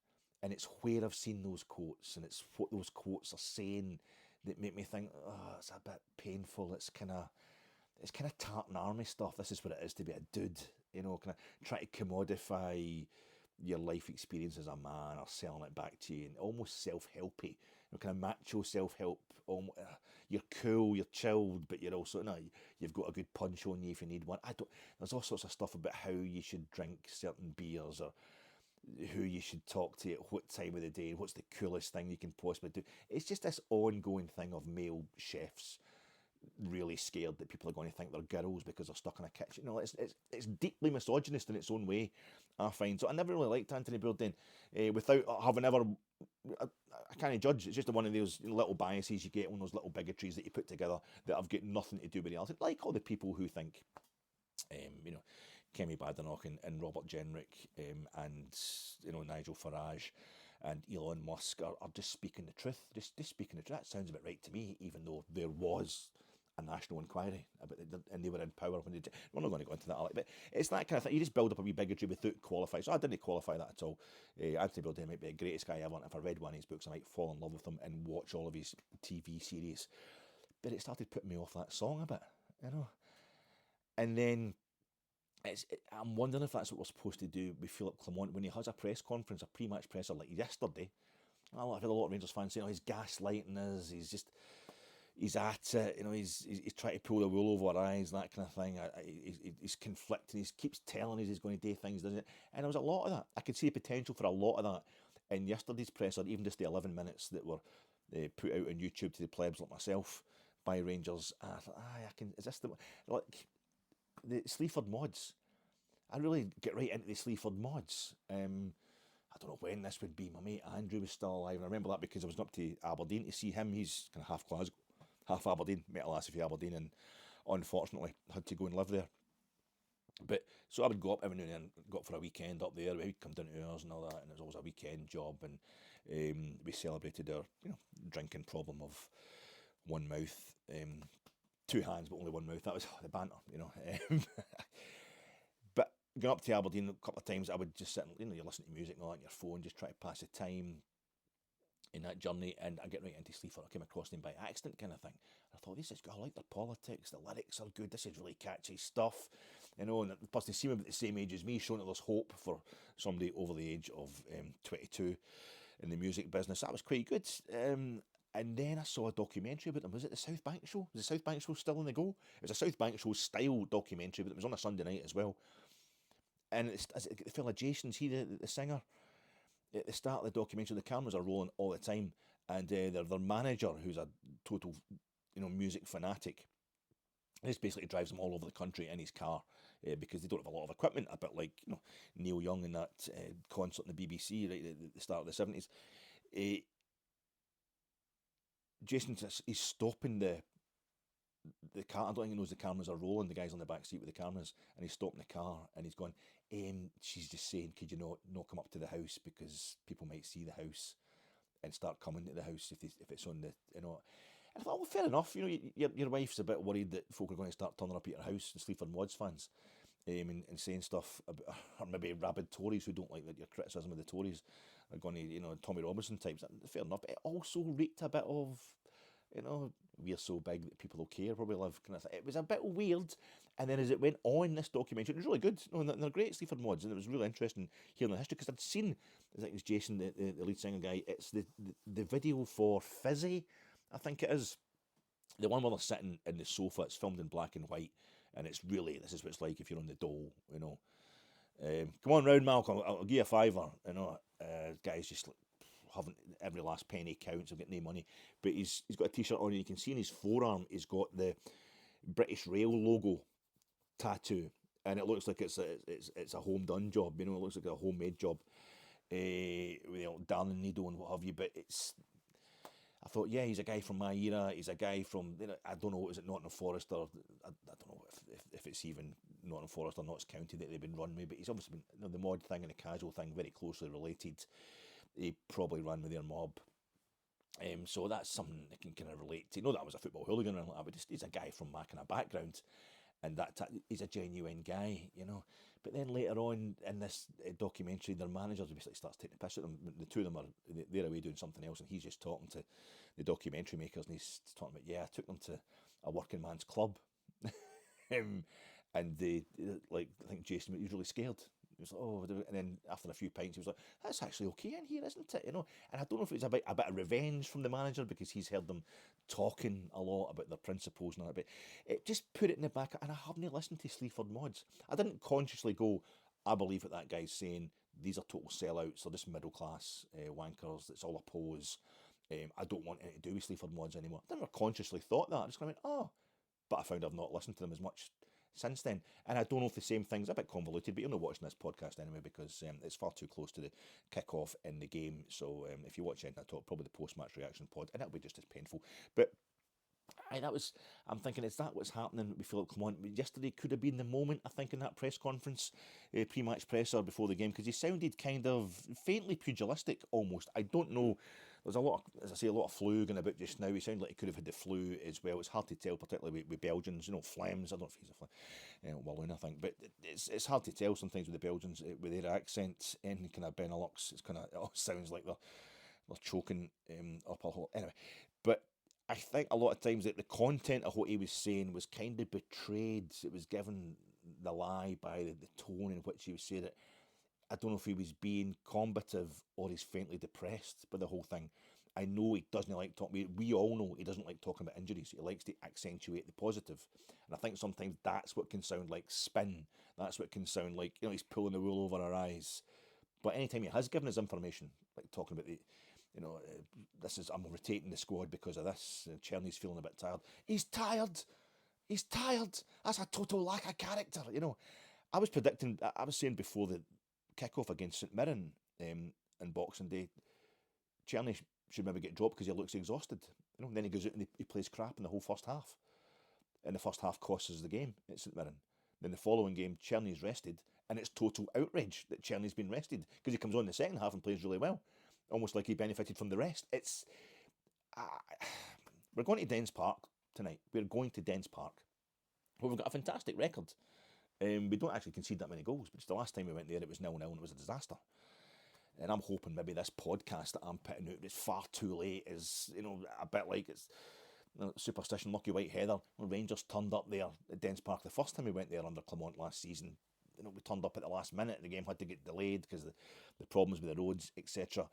and it's where I've seen those quotes, and it's what those quotes are saying that make me think, oh, it's a bit painful. It's kind of tartan army stuff. This is what it is to be a dude, kind of try to commodify your life experience as a man or selling it back to you, and almost self-helpy, kind of macho self-help. You're cool, you're chilled, but you're also, you've got a good punch on you if you need one. There's all sorts of stuff about how you should drink certain beers or who you should talk to at what time of the day, what's the coolest thing you can possibly do. It's just this ongoing thing of male chefs really scared that people are going to think they're girls because they're stuck in a kitchen. It's deeply misogynist in its own way, I find. So I never really liked Anthony Bourdain without having ever. I can't judge. It's just one of those little biases you get, one of those little bigotries that you put together that have got nothing to do with reality. Like all the people who think, Kemi Badenoch and Robert Jenrick and Nigel Farage and Elon Musk are just speaking the truth. Just speaking the truth. That sounds about right to me, even though there was a national inquiry about it, and they were in power when we're not going to go into that, but it's that kind of thing. You just build up a wee bigotry without qualifying. So I didn't qualify that at all. Anthony Bourdain might be the greatest guy ever, and if I read one of his books, I might fall in love with him and watch all of his TV series. But it started putting me off that song a bit, And then I'm wondering if that's what we're supposed to do with Philippe Clement when he has a press conference, a pre-match presser like yesterday. I've had a lot of Rangers fans saying, he's gaslighting us, he's just, he's at it, he's trying to pull the wool over our eyes, that kind of thing. He's conflicting, he keeps telling us he's going to do things, doesn't it? And there was a lot of that. I could see the potential for a lot of that in yesterday's presser, even just the 11 minutes that were put out on YouTube to the plebs like myself by Rangers. And I thought, is this like, the Sleaford Mods? I really get right into the Sleaford Mods. I don't know when this would be. My mate Andrew was still alive, and I remember that because I was up to Aberdeen to see him. He's kind of half Glasgow, half Aberdeen. Met a lassie from Aberdeen, and unfortunately had to go and live there. But so I would go up every now and then, go up for a weekend up there. We'd come down to ours and all that, and it was always a weekend job. And we celebrated our drinking problem of one mouth, two hands but only one mouth. That was the banter, But going up to Aberdeen a couple of times, I would just sit and, you're listening to music and all that on your phone, just try to pass the time in that journey. And I get right into Sleaford. I came across them by accident, kind of thing. I thought, this is good. I like their politics. The lyrics are good. This is really catchy stuff, and plus they seem about the same age as me, showing that there's hope for somebody over the age of 22 in the music business. That was quite good. And then I saw a documentary about them. Was it the South Bank Show? Was the South Bank Show still on the go? It was a South Bank Show style documentary, but it was on a Sunday night as well. And it's the fella Jason's the singer. At the start of the documentary, the cameras are rolling all the time, and their manager, who's a total, music fanatic, this basically drives them all over the country in his car because they don't have a lot of equipment. A bit like Neil Young in that concert in the BBC right at the start of the 70s. Jason, he's stopping the car. I don't think he knows the cameras are rolling. The guy's on the back seat with the cameras, and he's stopping the car, and he's going, she's just saying, could you not come up to the house because people might see the house and start coming to the house if it's on the, And I thought, well, fair enough. Your wife's a bit worried that folk are going to start turning up at your house, the Sleaford Mods fans, and saying stuff about, or maybe rabid Tories who don't like your criticism of the Tories are going to, Tommy Robinson types. Fair enough. But it also reeked a bit of, we're so big that people will care where we live. Kind of thing. It was a bit weird. And then as it went on, this documentary, it was really good. And they're great, Sleaford Mods, and it was really interesting hearing the history, because I'd seen, I think it was Jason, the lead singer guy, it's the video for Fizzy, I think it is. The one where they're sitting in the sofa, it's filmed in black and white, and it's really, this is what it's like if you're on the dole, come on round, Malcolm, I'll give you a fiver, guy's just like, having every last penny counts, I've got no money, but he's got a t-shirt on, and you can see in his forearm, he's got the British Rail logo tattoo, and it looks like it's a home done job, it looks like a homemade job, with darning needle and what have you, but I thought, yeah, he's a guy from my era. He's a guy from, I don't know, is it Nottingham Forest, or I don't know if it's even Nottingham Forest or Notts County that they've been run with, but he's obviously been, the mod thing and the casual thing, very closely related. He probably ran with their mob. So that's something I can kind of relate to. That was a football hooligan or anything like that, but he's a guy from my kind of background, and he's a genuine guy, But then later on in this documentary, their manager basically starts taking the piss at them. The two of them they're away doing something else, and he's just talking to the documentary makers, and he's talking about, I took them to a working man's club, and they I think Jason was really scared. He was like, oh, and then after a few pints, he was like, that's actually okay in here, isn't it? And I don't know if it was a bit of revenge from the manager because he's heard them talking a lot about their principles and all that, but it just put it in the back, and I haven't listened to Sleaford Mods. I didn't consciously go, I believe what that guy's saying, these are total sellouts, they're just middle class wankers, it's all a pose, I don't want anything to do with Sleaford Mods anymore. I never consciously thought that, I just kind of went, but I found I've not listened to them as much since then, and I don't know if the same thing's a bit convoluted, but you're not watching this podcast anyway because it's far too close to the kick-off in the game, so if you watch it, I talk probably the post-match reaction pod, and it'll be just as painful, but I'm thinking, is that what's happening with Philippe Clement? Yesterday could have been the moment, I think, in that press conference, pre-match presser before the game, because he sounded kind of faintly pugilistic almost. I don't know. There's a lot of, as I say, a lot of flu going about just now. He sounded like he could have had the flu as well. It's hard to tell, particularly with Belgians, Flems. I don't know if he's a Flem, Walloon, I think, but it's hard to tell sometimes with the Belgians, with their accents and kind of Benelux. It's kind of, it sounds like they're choking up a whole. Anyway, but I think a lot of times that the content of what he was saying was kind of betrayed. It was given the lie by the tone in which he was saying it. I don't know if he was being combative or he's faintly depressed by the whole thing. I know he doesn't like talking. We all know he doesn't like talking about injuries. He likes to accentuate the positive, and I think sometimes that's what can sound like spin. That's what can sound like he's pulling the wool over our eyes. But anytime he has given us information, like talking about the, this is I'm rotating the squad because of this. Czerny's feeling a bit tired. He's tired. He's tired. That's a total lack of character. I was predicting. I was saying before the kick-off against St Mirren in Boxing Day, Czerny should maybe get dropped because he looks exhausted. And then he goes out and he plays crap in the whole first half. And the first half costs us the game at St Mirren. Then the following game, Czerny's rested, and it's total outrage that Czerny's been rested because he comes on in the second half and plays really well, almost like he benefited from the rest. We're going to Dens Park tonight. We're going to Dens Park. Well, we've got a fantastic record. We don't actually concede that many goals, but it's the last time we went there, it was 0-0 and it was a disaster. And I'm hoping maybe this podcast that I'm putting out is far too late is, a bit like it's superstition, lucky white heather. When Rangers turned up there at Dens Park the first time we went there under Clement last season, we turned up at the last minute. The game had to get delayed because of the problems with the roads, etc.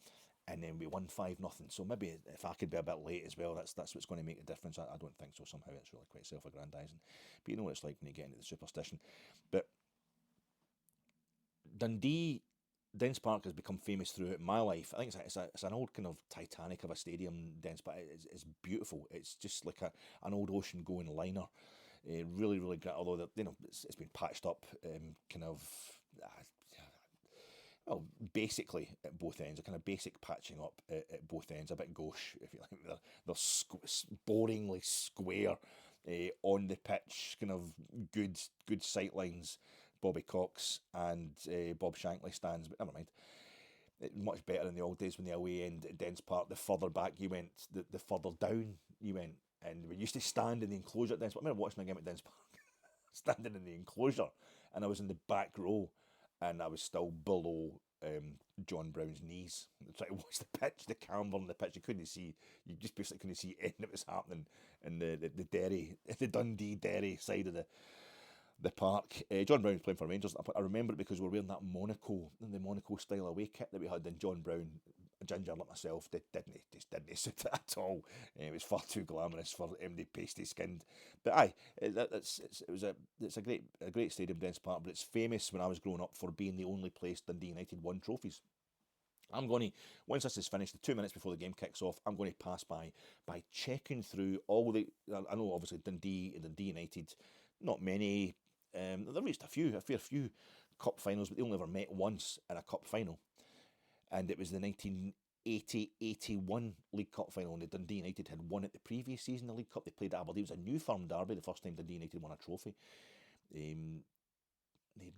And then we won 5-0. So maybe if I could be a bit late as well, that's what's going to make a difference. I don't think so. Somehow it's really quite self-aggrandising. But you know what it's like when you get into the superstition. But Dundee, Dens Park has become famous throughout my life. I think it's an old kind of Titanic of a stadium. Dens Park, it's beautiful. It's just like an old ocean-going liner. Really, really great. Although it's been patched up, well, basically at both ends. A kind of basic patching up at both ends. A bit gauche, if you like. They're boringly square on the pitch. Kind of good sight lines. Bobby Cox and Bob Shankly stands, but never mind. Much better in the old days when the away end at Dens Park, the further back you went, the further down you went. And we used to stand in the enclosure at Dens Park. I remember watching a game at Dens Park, standing in the enclosure, and I was in the back row, and I was still below John Brown's knees. Trying to watch the pitch, the camber on the pitch. You couldn't see, you just basically couldn't see anything that was happening in the Derry, the Dundee Derry side of the park. John Brown was playing for Rangers. I remember it because we were wearing that the Monaco style away kit that we had. And John Brown, a ginger like myself, didn't suit it at all. It was far too glamorous for MD pasty skinned. But aye, it's a great stadium, Dens Park. But it's famous when I was growing up for being the only place Dundee United won trophies. I'm going to, once this is finished, the 2 minutes before the game kicks off, I'm going to pass by checking through all I know obviously Dundee and Dundee United, not many. They've reached a fair few cup finals, but they only ever met once in a cup final. And it was the 1980-81 League Cup final, and the Dundee United had won it the previous season, the League Cup. They played Aberdeen. It was a new firm derby, the first time Dundee United won a trophy. They'd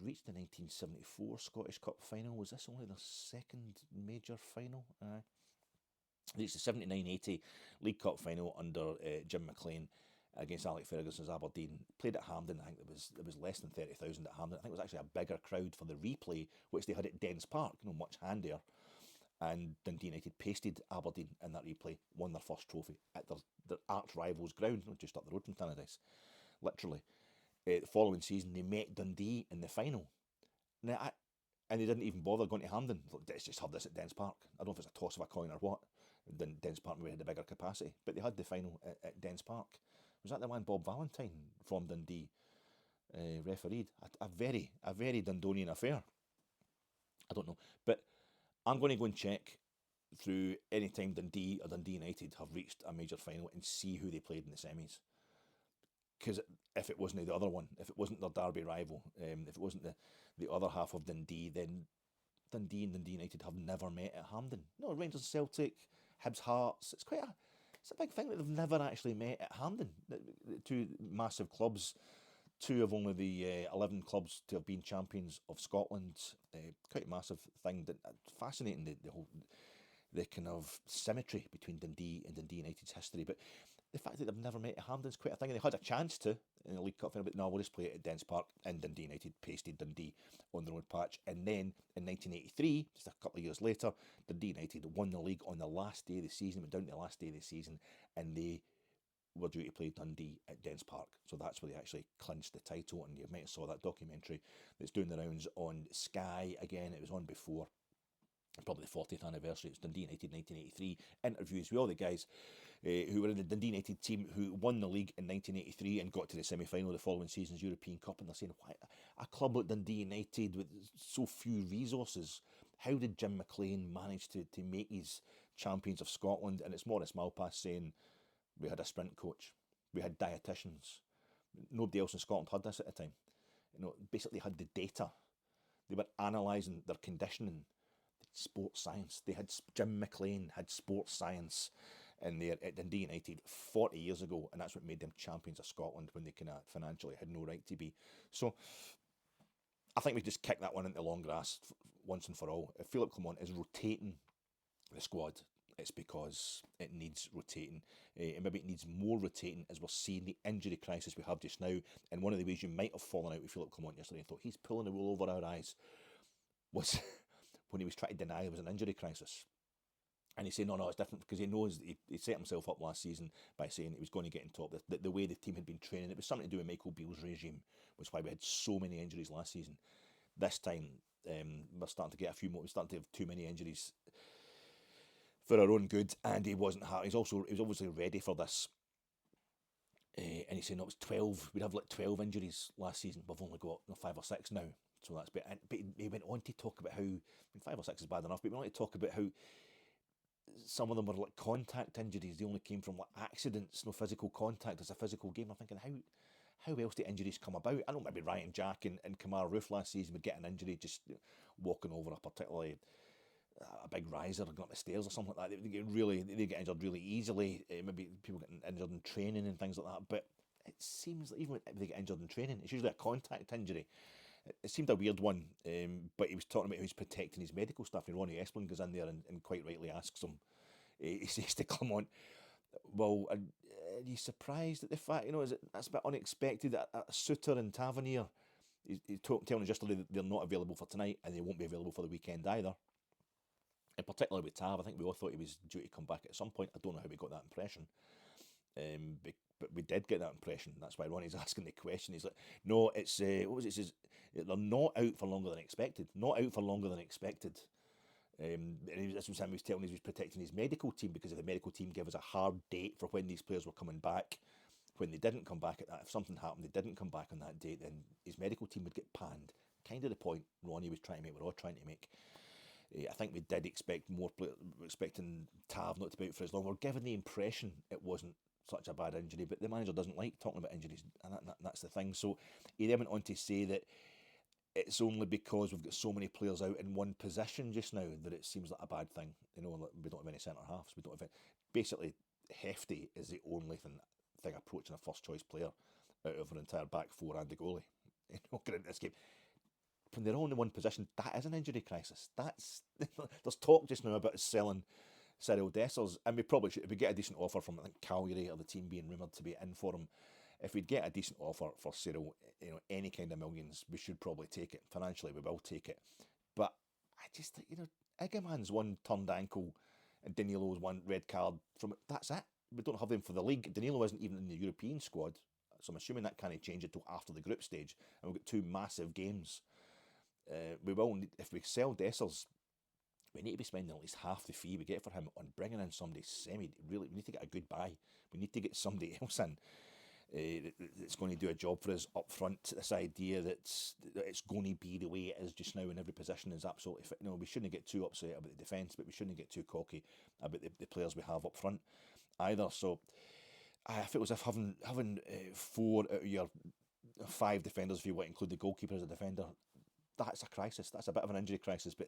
reached the 1974 Scottish Cup final. Was this only their second major final? They reached the 79-80 League Cup final under Jim McLean against Alec Ferguson's Aberdeen. Played at Hampden. I think there was less than 30,000 at Hampden. I think it was actually a bigger crowd for the replay, which they had at Dens Park, much handier. And Dundee United pasted Aberdeen in that replay, won their first trophy at their arch rival's ground, just up the road from Tannadice, literally. The following season, they met Dundee in the final. Now, and they didn't even bother going to Hampden. Let's just have this at Dens Park. I don't know if it's a toss of a coin or what. Then Dens Park maybe had a bigger capacity, but they had the final at Dens Park. Was that the one Bob Valentine from Dundee refereed? A very Dundonian affair. I don't know. But I'm going to go and check through any time Dundee or Dundee United have reached a major final and see who they played in the semis. Because if it wasn't the other one, if it wasn't their derby rival, if it wasn't the other half of Dundee, then Dundee and Dundee United have never met at Hampden. No, Rangers, Celtic, Hibs, Hearts. It's a big thing that they've never actually met at Hampden. Two massive clubs, two of only the 11 clubs to have been champions of Scotland. Quite a massive thing. Fascinating, the kind of symmetry between Dundee and Dundee United's history. But the fact that they've never met at Hampden's quite a thing. And they had a chance to in the League Cup final, but no, we'll just play it at Dens Park. And Dundee United pasted Dundee on the road patch. And then in 1983, just a couple of years later, Dundee United won the league on the last day of the season, went down to the last day of the season, and they were due to play Dundee at Dens Park. So that's where they actually clinched the title. And you might have saw that documentary that's doing the rounds on Sky again. It was on before. probably the 40th anniversary. It's Dundee United 1983. Interviews with all the guys who were in the Dundee United team who won the league in 1983 and got to the semi-final the following season's European Cup, and they're saying, why a club like Dundee United with so few resources, how did Jim McLean manage to make these champions of Scotland? And it's Maurice Malpass saying, we had a sprint coach, we had dietitians, nobody else in Scotland had this at the time. Basically had the data. They were analysing their conditioning, sports science. They had Jim McLean had sports science in there at Dundee United 40 years ago, and that's what made them champions of Scotland when they kind of financially had no right to be. So I think we just kick that one into long grass once and for all. If Philippe Clement is rotating the squad, it's because it needs rotating, and maybe it needs more rotating as we're seeing the injury crisis we have just now. And one of the ways you might have fallen out with Philippe Clement yesterday and thought he's pulling the wool over our eyes was when he was trying to deny there was an injury crisis. And he said, no, it's different, because he knows that he set himself up last season by saying he was going to get in top. The way the team had been training, it was something to do with Michael Beale's regime, which is why we had so many injuries last season. This time, we're starting to get a few more. We're starting to have too many injuries for our own good, and he wasn't happy. He was obviously ready for this. And he said, no, it was 12. We'd have like 12 injuries last season. We've only got 5 or 6 now. So that's but he went on to talk about how 5 or 6 is bad enough, but he went on to talk about how some of them were like contact injuries. They only came from like accidents, no physical contact. It's a physical game. I'm thinking, how else do injuries come about? I know maybe Ryan Jack and Kamar Roof last season would get an injury just walking over a particularly a big riser or going up the stairs or something like that. They get injured really easily. Maybe people getting injured in training and things like that. But it seems that even if they get injured in training, it's usually a contact injury. It seemed a weird one, but he was talking about how he's protecting his medical staff, and Ronnie Esplin goes in there and quite rightly asks him, he says to Clement, well, are you surprised at the fact, that's a bit unexpected that a Suter and Tavernier, he's telling us yesterday that they're not available for tonight and they won't be available for the weekend either. And particularly with Tav, I think we all thought he was due to come back at some point. I don't know how we got that impression. But we did get that impression. That's why Ronnie's asking the question. He's like, no, it's, what was it? He says, they're not out for longer than expected. Not out for longer than expected. And this was him, he was telling us he was protecting his medical team, because if the medical team gave us a hard date for when these players were coming back, when they didn't come back at that, if something happened, they didn't come back on that date, then his medical team would get panned. Kind of the point Ronnie was trying to make, we're all trying to make. I think we did expect more players, expecting Tav not to be out for as long. We're given the impression it wasn't such a bad injury, but the manager doesn't like talking about injuries, and that's the thing. So he then went on to say that it's only because we've got so many players out in one position just now that it seems like a bad thing. We don't have any centre halves. We don't have basically Hefty is the only thing approaching a first choice player out of an entire back four and the goalie. Get into this game. When they're all in one position, that is an injury crisis. There's talk just now about selling Cyril Dessers, and we probably should, if we get a decent offer from, I think, Calgary or the team being rumoured to be in for him, if we'd get a decent offer for Cyril, any kind of millions, we should probably take it. Financially, we will take it. But I just think, Igmane's one turned ankle and Danilo's one red card from it. That's it. We don't have them for the league. Danilo isn't even in the European squad, so I'm assuming that can't change until after the group stage, and we've got 2 massive games. We will need, if we sell Dessers, we need to be spending at least half the fee we get for him on bringing in somebody really. We need to get a good buy. We need to get somebody else in that's going to do a job for us up front. This idea that it's going to be the way it is just now in every position is absolutely fit. We shouldn't get too upset about the defence, but we shouldn't get too cocky about the players we have up front either. So I feel as if having 4 out of your 5 defenders, if you want to include the goalkeeper as a defender, that's a crisis. That's a bit of an injury crisis. But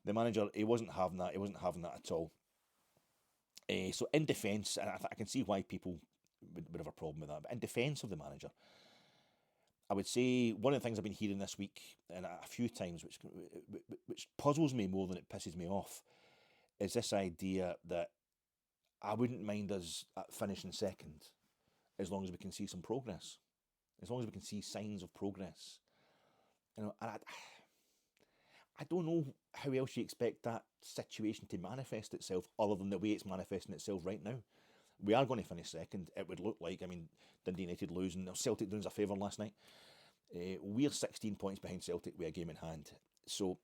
the manager, he wasn't having that. He wasn't having that at all. So in defence, and I can see why people would have a problem with that. But in defence of the manager, I would say one of the things I've been hearing this week and a few times, which puzzles me more than it pisses me off, is this idea that I wouldn't mind us finishing second as long as we can see some progress, as long as we can see signs of progress. And I don't know how else you expect that situation to manifest itself other than the way it's manifesting itself right now. We are going to finish second, it would look like. Dundee United losing, Celtic doing us a favour last night. We're 16 points behind Celtic with a game in hand. So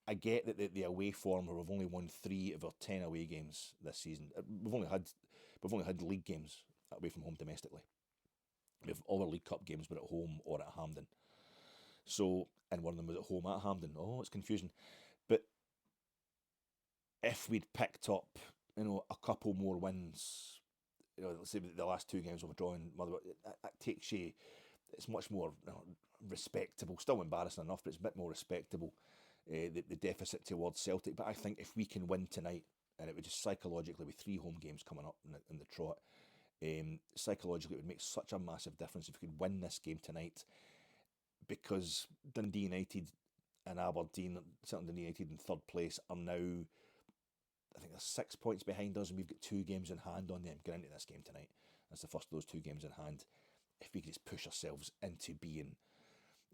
I get that the away form, where we've only won 3 of our 10 away games this season. We've only had league games away from home domestically. We've all our League Cup games were at home or at Hampden. So, and one of them was at home at Hampden. Oh, it's confusing. But if we'd picked up, a couple more wins, let's say the last 2 games we've drawn, that takes you. It's much more respectable. Still embarrassing enough, but it's a bit more respectable. The deficit towards Celtic. But I think if we can win tonight, and it would just psychologically, with 3 home games coming up in the trot, psychologically it would make such a massive difference if we could win this game tonight, because Dundee United and Aberdeen, certainly Dundee United in 3rd place, are now, I think they're 6 points behind us, and we've got 2 games in hand on them going into this game tonight. That's the first of those 2 games in hand. If we could just push ourselves into being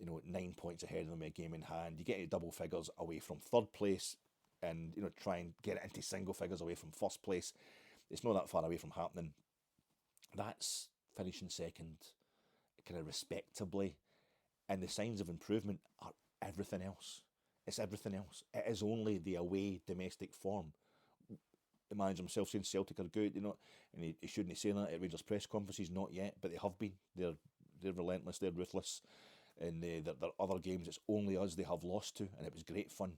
9 points ahead of them with a game in hand, you get into double figures away from 3rd place, and try and get it into single figures away from 1st place. It's not that far away from happening. That's finishing 2nd, kind of respectably, and the signs of improvement are everything else. It's everything else. It is only the away domestic form. The manager himself saying Celtic are good, and he shouldn't say that at Rangers press conferences, not yet, but they have been. They're relentless, they're ruthless, and their other games, it's only us they have lost to, and it was great fun.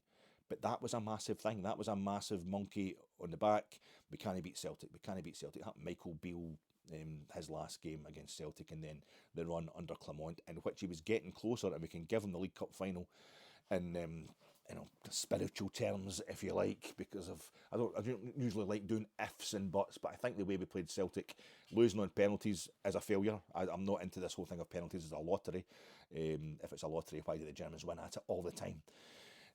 But that was a massive thing. That was a massive monkey on the back. We can't beat Celtic. That Michael Beale, his last game against Celtic, and then the run under Clement, in which he was getting closer, and we can give him the League Cup final in spiritual terms, if you like, because of I don't usually like doing ifs and buts, but I think the way we played Celtic, losing on penalties is a failure. I'm not into this whole thing of penalties as a lottery. If it's a lottery, why do the Germans win at it all the time?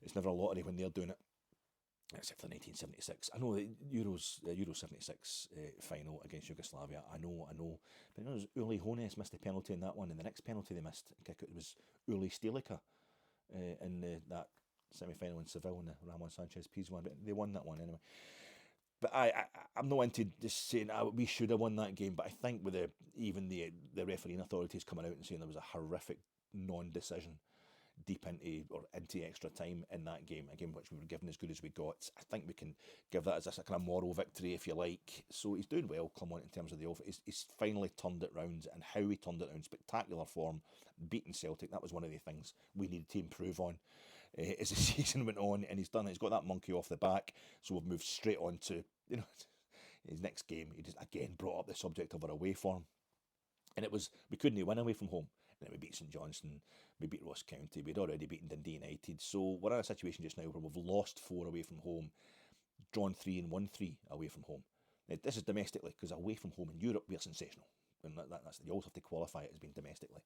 It's never a lottery when they're doing it, except for 1976. I know the Euro 76 final against Yugoslavia. I know. But it was Uli Hones missed the penalty in that one, and the next penalty they missed kick out was Uli Stelica in that semi-final in Sevilla, in the Ramon Sanchez Pizjuan. But they won that one anyway. But I'm not into just saying we should have won that game. But I think with the refereeing authorities coming out and saying there was a horrific non-decision deep into extra time in that game, a game which we were given as good as we got, I think we can give that as a kind of moral victory, if you like. So he's doing well, Clement, in terms of the offer. He's finally turned it round, and how he turned it round, spectacular form, beating Celtic. That was one of the things we needed to improve on as the season went on, and he's done it. He's got that monkey off the back, so we've moved straight on to his next game. He just again brought up the subject of our away form, and we couldn't win away from home. And then we beat St Johnstone, we beat Ross County, we'd already beaten Dundee United. So we're in a situation just now where we've lost 4 away from home, drawn 3 and won 3 away from home. Now, this is domestically, because away from home in Europe, we're sensational. And you always have to qualify it as being domestically.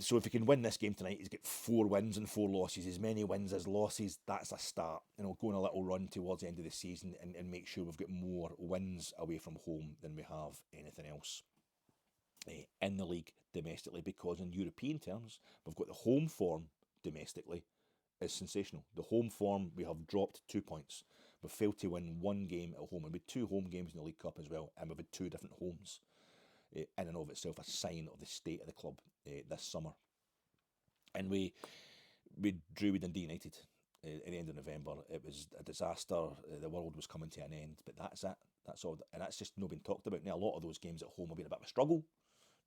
So if we can win this game tonight, he's got 4 wins and 4 losses, as many wins as losses. That's a start. Going a little run towards the end of the season and make sure we've got more wins away from home than we have anything else in the league domestically, because in European terms, we've got the home form domestically is sensational. The home form, we have dropped 2 points. We've failed to win 1 game at home, and we had 2 home games in the League Cup as well, and we've had 2 different homes. In and of itself, a sign of the state of the club this summer. And we drew with Dundee United at the end of November. It was a disaster. The world was coming to an end, but that's it. That's all, and that's just not been talked about. Now, a lot of those games at home have been a bit of a struggle.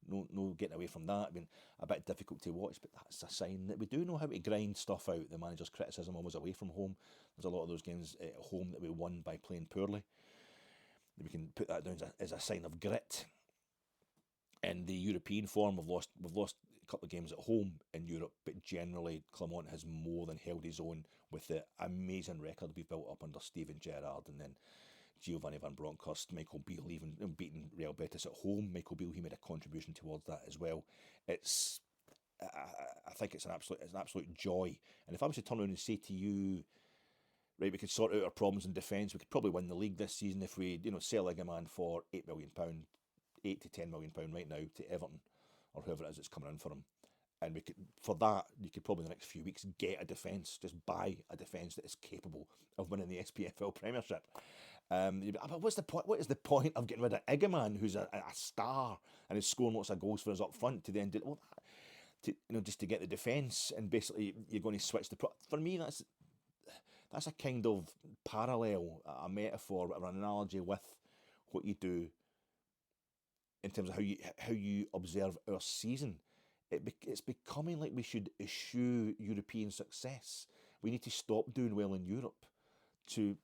No getting away from that. It's been a bit difficult to watch, but that's a sign that we do know how to grind stuff out. The manager's criticism always away from home. There's a lot of those games at home that we won by playing poorly. We can put that down as a sign of grit. In the European form, we've lost a couple of games at home in Europe, but generally Clement has more than held his own with the amazing record we've built up under Steven Gerrard, and then Giovanni Van Bronckhorst, Michael Beale, even beating Real Betis at home. Michael Beale, he made a contribution towards that as well. I think it's an absolute joy. And if I was to turn around and say to you, right, we could sort out our problems in defence, we could probably win the league this season if we, sell Igmane for £8 million, £8 to £10 million right now to Everton, or whoever it is that's coming in for him. And we could, for that, you could probably in the next few weeks get a defence, just buy a defence that is capable of winning the SPFL Premiership. But what's the point? What is the point of getting rid of Igmane, who's a star and is scoring lots of goals for us up front, to then do? Well, to just to get the defence, and basically you're going to switch for me, that's a kind of parallel, a metaphor, or an analogy with what you do in terms of how you observe our season. It's becoming like we should eschew European success. We need to stop doing well in Europe to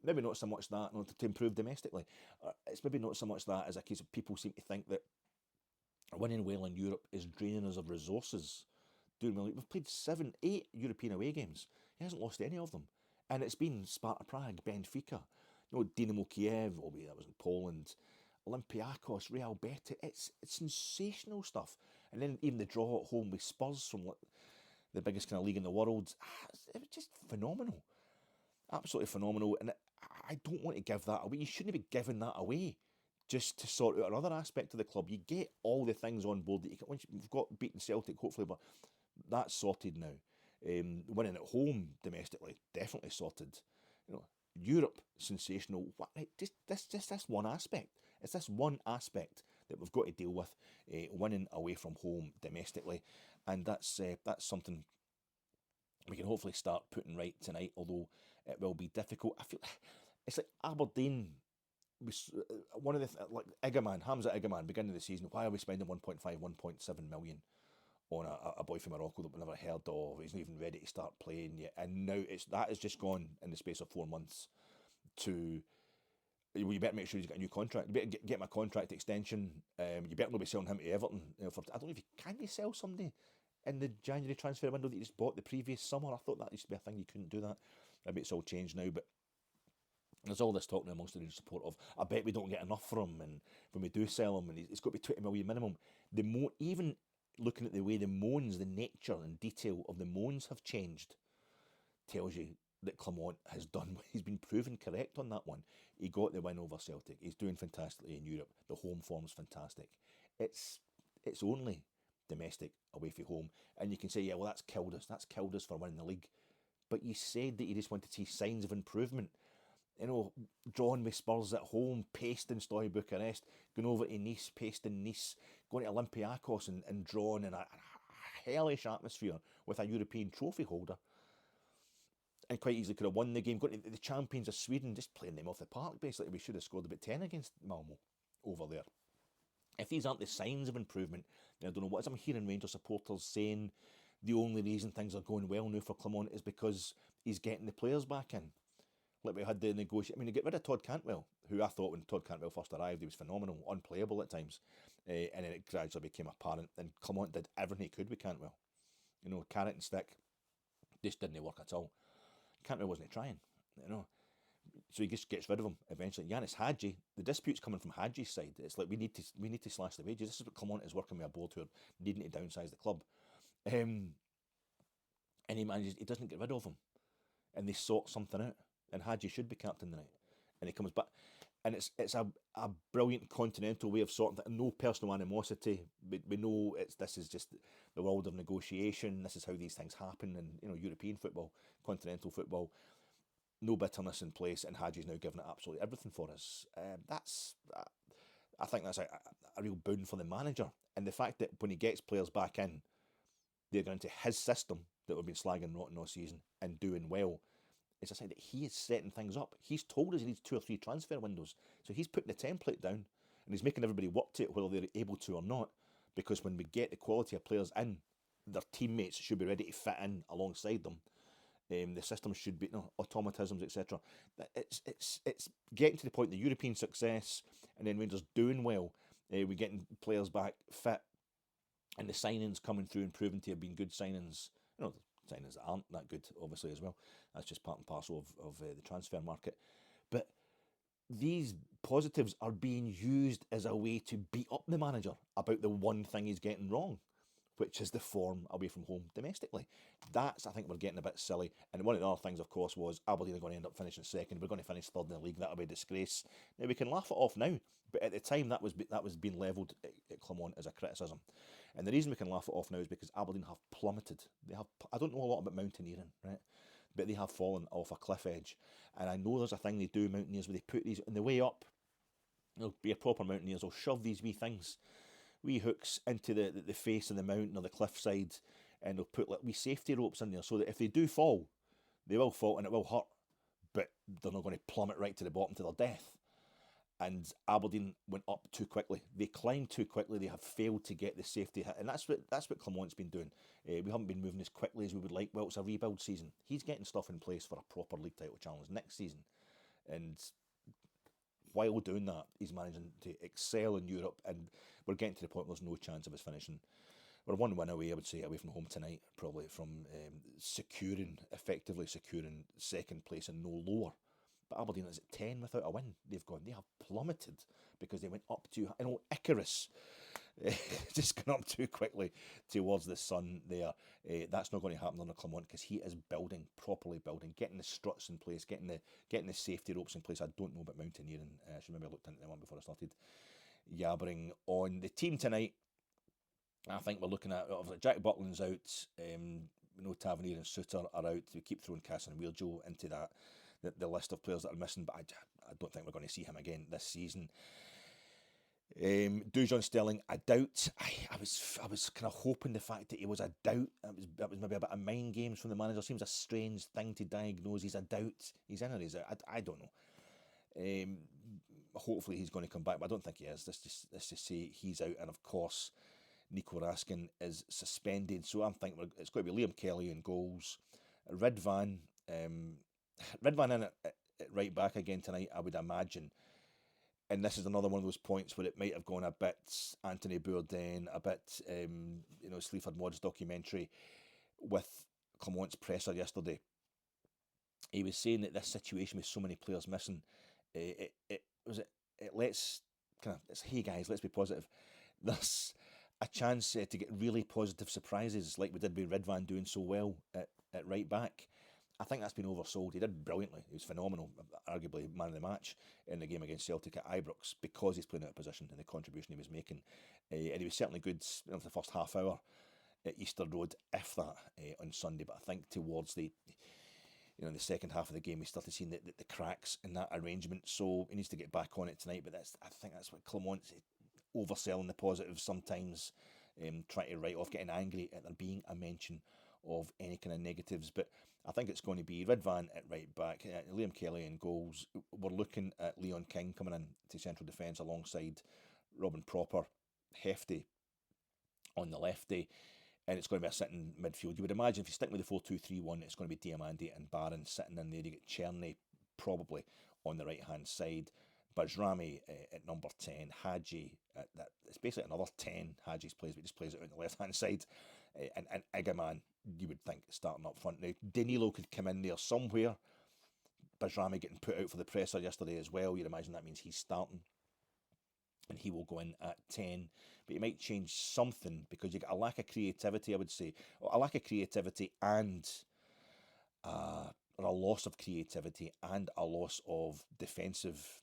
maybe not so much that, to improve domestically. It's maybe not so much that as a case of people seem to think that winning well in Europe is draining us of resources. Doing well, we've played 7, 8 European away games. He hasn't lost any of them, and it's been Sparta Prague, Benfica, Dynamo Kiev, albeit that was in Poland, Olympiacos, Real Betis. It's sensational stuff. And then even the draw at home with Spurs from the biggest kind of league in the world, it was just phenomenal, absolutely phenomenal. And I don't want to give that away. You shouldn't be giving that away just to sort out another aspect of the club. You get all the things on board that you can. Once you've got beaten Celtic, hopefully, but that's sorted now. Winning at home domestically, definitely sorted. Europe, sensational. Just this one aspect. It's this one aspect that we've got to deal with, winning away from home domestically, and that's something we can hopefully start putting right tonight. Although it will be difficult. I feel it's like Aberdeen. One of the like Hamza Igmane, beginning of the season. Why are we spending 1.5, 1.7 million on a boy from Morocco that we never heard of? He's not even ready to start playing yet, and now that has just gone in the space of 4 months to. Well, you better make sure he's got a new contract. You better get my contract extension. You better not be selling him to Everton. I don't know if you sell somebody in the January transfer window that you just bought the previous summer. I thought that used to be a thing. You couldn't do that. Maybe it's all changed now, but there's all this talk now amongst the Rangers support of, I bet we don't get enough for him, and when we do sell him, and it's got to be 20 million minimum. Even looking at the way the moans, the nature and detail of the moans have changed, tells you that Clement has done. He's been proven correct on that one. He got the win over Celtic. He's doing fantastically in Europe. The home form's fantastic. It's only domestic away from home, and you can say, yeah, well, that's killed us. That's killed us for winning the league. But you said that you just wanted to see signs of improvement. Drawing with Spurs at home, pasting Steaua Bucharest, going over to Nice, pasting Nice, going to Olympiacos and drawing in a hellish atmosphere with a European trophy holder. And quite easily could have won the game. Going to the champions of Sweden, just playing them off the park, basically. We should have scored about 10 against Malmo over there. If these aren't the signs of improvement, then I don't know what is. I'm hearing Rangers supporters saying the only reason things are going well now for Clement is because he's getting the players back in. Like we had the negotiation. I mean, they get rid of Todd Cantwell, who I thought when Todd Cantwell first arrived, he was phenomenal, unplayable at times. And then it gradually became apparent, and Clement did everything he could with Cantwell. Carrot and stick just didn't work at all. Cantwell wasn't trying, so he just gets rid of him eventually. Yanis Haji, the dispute's coming from Haji's side. It's like we need to slash the wages. This is what Clement is working with a board who are needing to downsize the club, and he doesn't get rid of him, and they sort something out. And Haji should be captain tonight, and he comes back, and it's a brilliant continental way of sorting that. No personal animosity. We know this is just the world of negotiation. This is how these things happen in European football, continental football. No bitterness in place, and Haji's now giving it absolutely everything for us. I think that's a real boon for the manager, and the fact that when he gets players back in, they're going into his system that we've been slagging rotten all season and doing well. It's a sign that he is setting things up. He's told us he needs 2 or 3 transfer windows. So he's putting the template down, and he's making everybody work to it, whether they're able to or not. Because when we get the quality of players in, their teammates should be ready to fit in alongside them. The system should be automatisms, etc. It's getting to the point, the European success, and then Rangers doing well. We're getting players back fit, and the signings coming through and proving to have been good signings. Signings that aren't that good, obviously, as well. That's just part and parcel of the transfer market. But these positives are being used as a way to beat up the manager about the one thing he's getting wrong, which is the form away from home domestically. I think we're getting a bit silly. And one of the other things, of course, was Aberdeen are going to end up finishing second. We're going to finish third in the league. That'll be a disgrace. Now, we can laugh it off now, but at the time, that was being levelled at Clement as a criticism. And the reason we can laugh it off now is because Aberdeen have plummeted. I don't know a lot about mountaineering, right? But they have fallen off a cliff edge. And I know there's a thing they do, mountaineers, where they put these on the way up. They'll be a proper mountaineers. They'll shove these wee things wee hooks into the face of the mountain or the cliffside, and they'll put like wee safety ropes in there so that if they do fall, they will fall and it will hurt, but they're not going to plummet right to the bottom to their death. And Aberdeen went up too quickly. They climbed too quickly. They have failed to get the safety hit, and that's what Clement's been doing. We haven't been moving as quickly as we would like. Well, it's a rebuild season. He's getting stuff in place for a proper league title challenge next season, and while doing that, he's managing to excel in Europe. And we're getting to the point where there's no chance of us finishing. We're one win away, I would say, away from home tonight, probably from effectively securing second place and no lower. But Aberdeen is at 10 without a win. They have plummeted because they went up too high. Icarus just gone up too quickly towards the sun there. That's not going to happen under Clement because he is properly building, getting the struts in place, getting the safety ropes in place. I don't know about mountaineering. I should maybe have looked into that one before I started yabbering on. The team tonight, I think we're looking at, Jack Buckland's out, Tavernier and Suter are out. We keep throwing Cass and Wheeljoe into that. The list of players that are missing, but I don't think we're going to see him again this season. Dujon Sterling, I doubt. I was kind of hoping the fact that he was a doubt. That was maybe a bit of mind games from the manager. Seems a strange thing to diagnose. He's a doubt. He's in or he's out. I don't know. Hopefully he's going to come back, but I don't think he is. Let's just say he's out, and of course Nico Raskin is suspended. So I'm thinking it's going to be Liam Kelly in goals, Ridvan in at right back again tonight, I would imagine. And this is another one of those points where it might have gone a bit Anthony Bourdain, a bit Sleaford Mods documentary with Clement's presser yesterday. He was saying that this situation with so many players missing, it's hey guys, let's be positive. There's a chance to get really positive surprises like we did with Ridvan doing so well at right back. I think that's been oversold. He did brilliantly. He was phenomenal, arguably man of the match in the game against Celtic at Ibrox because he's playing out of position and the contribution he was making. And he was certainly good for the first half hour at Easter Road, if that, on Sunday. But I think towards the the second half of the game, we started seeing the cracks in that arrangement. So he needs to get back on it tonight. But I think that's what Clement's overselling the positives sometimes, trying to write off, getting angry at there being a mention of any kind of negatives. But I think it's going to be Ridvan at right back, Liam Kelly in goals. We're looking at Leon King coming in to central defence alongside Robin Proper, Hefty on the lefty, and it's going to be a sitting midfield. You would imagine if you stick with the 4-2-3-1, it's going to be Diamandi and Barron sitting in there. You get Cherny probably on the right hand side, Bajrami at number 10, Haji at that. It's basically another 10 Haji's plays, but just plays it on the left hand side, and Igmane, you would think, starting up front. Now Danilo could come in there somewhere. Bajrami getting put out for the presser yesterday as well. You'd imagine that means he's starting, and he will go in at 10. But you might change something because you get a lack of creativity, I would say. A lack of creativity and or a loss of creativity and a loss of defensive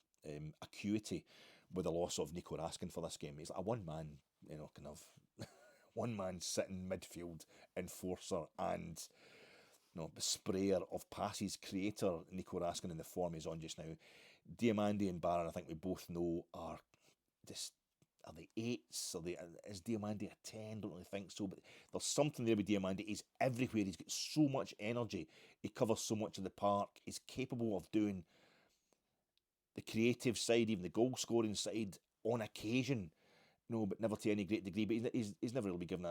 acuity with the loss of Nico Raskin for this game. He's like a one-man, kind of one-man sitting midfield enforcer and sprayer of passes creator Nico Raskin in the form he's on just now. Diamandi and Barron, I think we both know, are they 8s? Is Diamandi a 10? Don't really think so, but there's something there with Diamandi. He's everywhere. He's got so much energy. He covers so much of the park. He's capable of doing the creative side, even the goal scoring side on occasion, but never to any great degree. But he's never really been given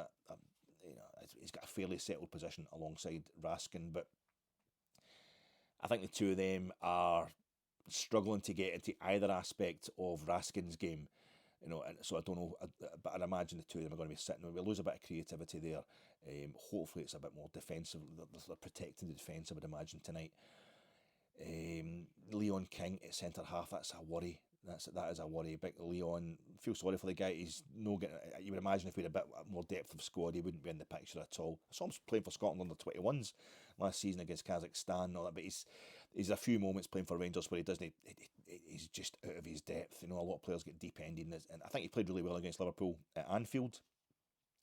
he's got a fairly settled position alongside Raskin. But I think the two of them are struggling to get into either aspect of Raskin's game. And so I don't know, but I'd imagine the two of them are going to be sitting. We'll lose a bit of creativity there. Hopefully it's a bit more defensive. They're protecting the defence, I would imagine, tonight. Leon King at centre half, that's a worry. That is a worry. Big Leon, feel sorry for the guy. He's no getting. You would imagine if we had a bit more depth of squad, he wouldn't be in the picture at all. I saw him playing for Scotland under 21s last season against Kazakhstan and all that, but he's a few moments playing for Rangers where he doesn't. He's just out of his depth. A lot of players get deep ended, and I think he played really well against Liverpool at Anfield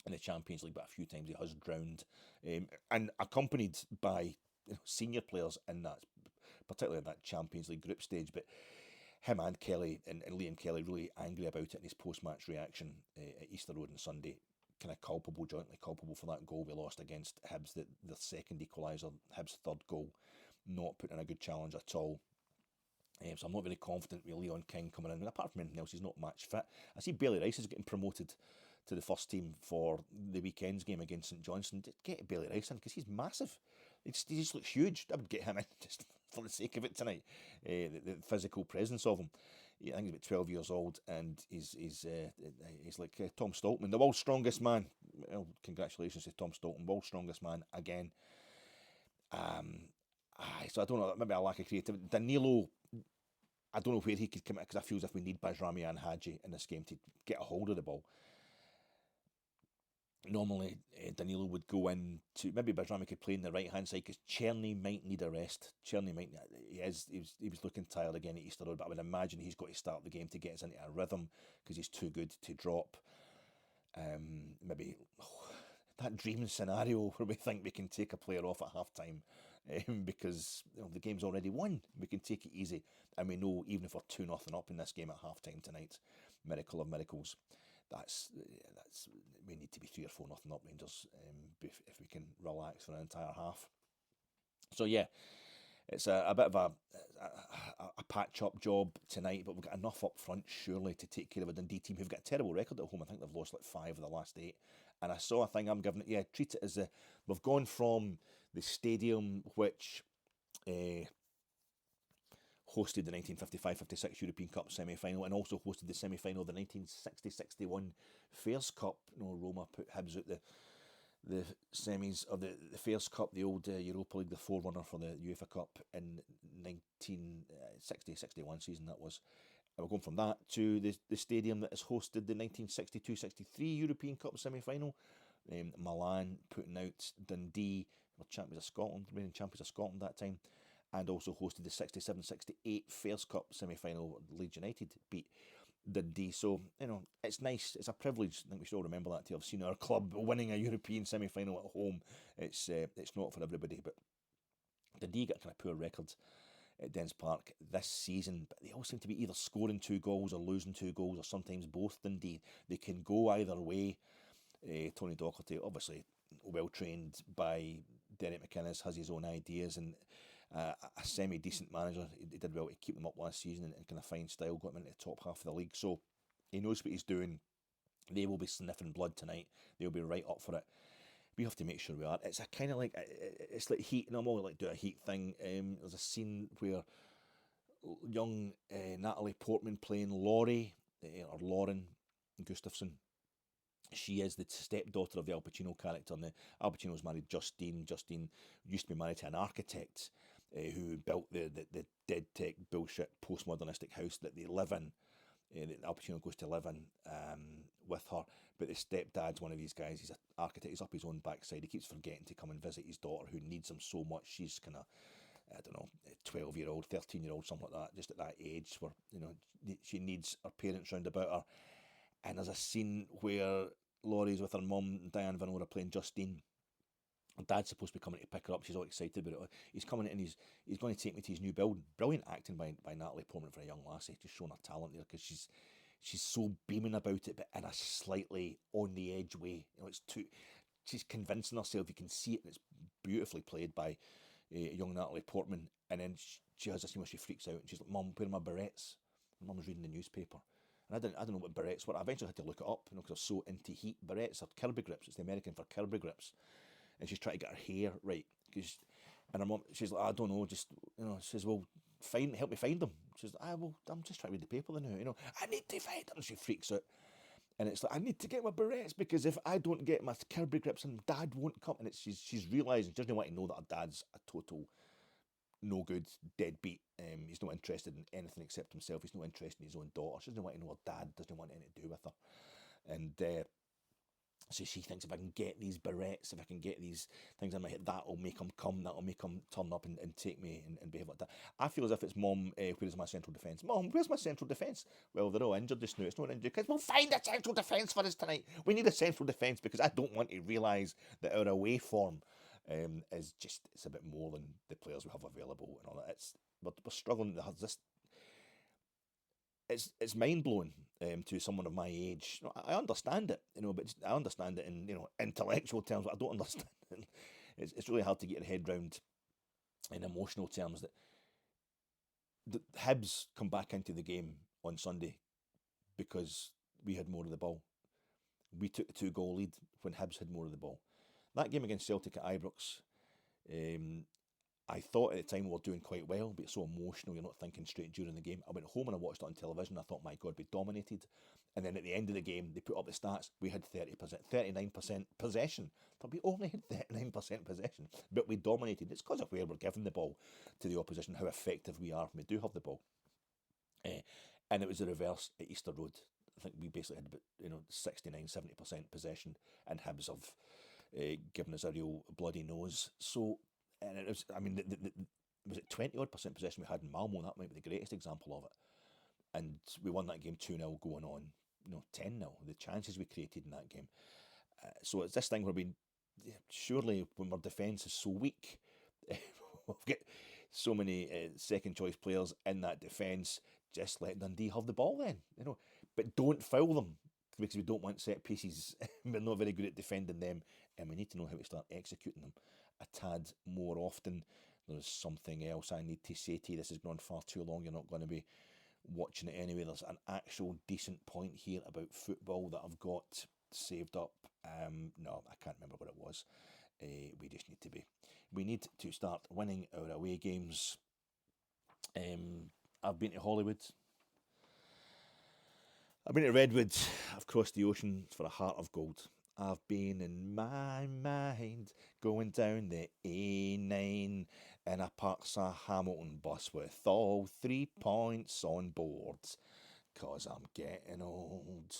in the Champions League, but a few times he has drowned, and accompanied by senior players in that, particularly in that Champions League group stage. But him and Kelly and Liam Kelly really angry about it in his post-match reaction at Easter Road on Sunday. Kind of culpable, jointly culpable for that goal we lost against Hibs, the second equaliser, Hibs' third goal, not putting in a good challenge at all. So I'm not very confident with Leon King coming in. I mean, apart from anything else, he's not match fit. I see Bailey Rice is getting promoted to the first team for the weekend's game against St Johnstone. Get Bailey Rice in because he's massive. He just looks huge. I would get him in just for the sake of it tonight. The physical presence of him. I think he's about 12 years old, and he's like Tom Stoltman, the world's strongest man. Well, congratulations to Tom Stoltman, world's strongest man again. So I don't know, maybe a lack of creativity. Danilo, I don't know where he could come in because I feel as if we need Bajrami and Haji in this game to get a hold of the ball. Normally, Danilo would go in to maybe Bajrami could play in the right hand side because Cherny might need a rest. Cherny might he was looking tired again at Easter Road, but I would imagine he's got to start the game to get us into a rhythm because he's too good to drop. Maybe that dream scenario where we think we can take a player off at half time because the game's already won. We can take it easy, and we know even if we're 2-0 up in this game at half time tonight, miracle of miracles. That's we need to be 3 or 4-0 up Rangers if we can relax for an entire half. So yeah, it's a bit of a patch-up job tonight, but we've got enough up front surely to take care of a Dundee team who've got a terrible record at home. I think they've lost like 5 of the last 8. And I saw a thing I'm giving it, treat it as we've gone from the stadium which hosted the 1955-56 European Cup semi-final and also hosted the semi-final of the 1960-61 Fairs Cup. Roma put Hibs out the semis of the Fairs Cup, the old Europa League, the forerunner for the UEFA Cup in 1960-61 season that was. And we're going from that to the stadium that has hosted the 1962-63 European Cup semi-final. Milan putting out Dundee, were champions of Scotland, reigning champions of Scotland that time, and also hosted the 67-68 Fairs Cup semi-final. Leeds United beat Dundee. So, it's nice. It's a privilege. I think we should all remember that to have seen our club winning a European semi-final at home. It's not for everybody, but Dundee got a kind of poor record at Dens Park this season, but they all seem to be either scoring 2 goals or losing 2 goals, or sometimes both. Dundee, they can go either way. Tony Docherty, obviously well trained by Derek McInnes, has his own ideas, and a semi-decent manager. He did well to keep them up last season and kind of fine style, got them into the top half of the league, so he knows what he's doing. They will be sniffing blood tonight. They'll be right up for it. We have to make sure we are. It's a kind of like, it's like Heat, and I'm always like do a Heat thing. There's a scene where young Natalie Portman playing Laurie, or Lauren Gustafson. She is the stepdaughter of the Al Pacino character, and Al Pacino's married Justine. Justine used to be married to an architect who built the dead tech bullshit postmodernistic house that they live in. That Al Pacino goes to live in with her, but the stepdad's one of these guys. He's an architect. He's up his own backside. He keeps forgetting to come and visit his daughter, who needs him so much. She's kind of, I don't know, 12-year-old, 13-year-old, something like that, just at that age where she needs her parents round about her. And there's a scene where Laurie's with her mum, Diane Vinora, playing Justine. Her dad's supposed to be coming to pick her up. She's all excited about it. He's coming in and he's going to take me to his new building. Brilliant acting by Natalie Portman for a young lassie, just showing her talent there, because she's so beaming about it, but in a slightly on the edge way. She's convincing herself. You can see it, and it's beautifully played by young Natalie Portman. And then she has a scene where she freaks out and she's like, "Mum, where are my berets?" My mum was reading the newspaper. And I don't know what berets were. I eventually had to look it up, because I was so into Heat. Berets are Kirby grips. It's the American for Kirby grips. And she's trying to get her hair right. And her mum, she's like, "I don't know, just," she says, "Well, help me find them." She's like, "Well, I'm just trying to read the paper now, I need to find them." And she freaks out. And it's like, "I need to get my berets, because if I don't get my Kirby grips, and Dad won't come." And she's realising she doesn't want to know that her dad's a total no good, deadbeat. He's not interested in anything except himself. He's not interested in his own daughter. She doesn't want to know her dad doesn't want anything to do with her. And so she thinks, if I can get these berets, if I can get these things in my head, that'll make him come, that'll make him turn up and take me and behave like that. I feel as if it's, "Mum, where's my central defence? Mum, where's my central defence?" Well, they're all injured just now. It's not injured, because we'll find a central defence for us tonight. We need a central defence, because I don't want to realise that our away form is just, it's a bit more than the players we have available and all that. We're struggling. There's this it's mind blowing to someone of my age. I understand it, but I understand it in intellectual terms, but I don't understand it. It's really hard to get your head round in emotional terms that the Hibs come back into the game on Sunday because we had more of the ball. We took the 2-goal lead when Hibs had more of the ball. That game against Celtic at Ibrox, I thought at the time we were doing quite well, but it's so emotional, you're not thinking straight during the game. I went home and I watched it on television. I thought, my God, we dominated. And then at the end of the game, they put up the stats. We had 39% possession. But we only had 39% possession, but we dominated. It's because of where we're giving the ball to the opposition, how effective we are when we do have the ball. And it was the reverse at Easter Road. I think we basically had about 69-70% possession, and Hibs have given us a real bloody nose. So, and it was, I mean, was it 20-odd% possession we had in Malmo? That might be the greatest example of it. And we won that game 2-0 going on, 10-0. The chances we created in that game. So it's this thing where surely when our defence is so weak, we've got so many second choice players in that defence, just let Dundee have the ball then, but don't foul them, because we don't want set pieces. We're not very good at defending them, and we need to know how to start executing them a tad more often. There's something else I need to say to you. This has gone far too long. You're not going to be watching it anyway. There's an actual decent point here about football that I've got saved up. No, I can't remember what it was. We need to start winning our away games. I've been to Hollywood. I've been to Redwood. I've crossed the ocean for a heart of gold. I've been in my mind going down the A9 in a Parks a Hamilton bus with all 3 points on board, 'cause I'm getting old.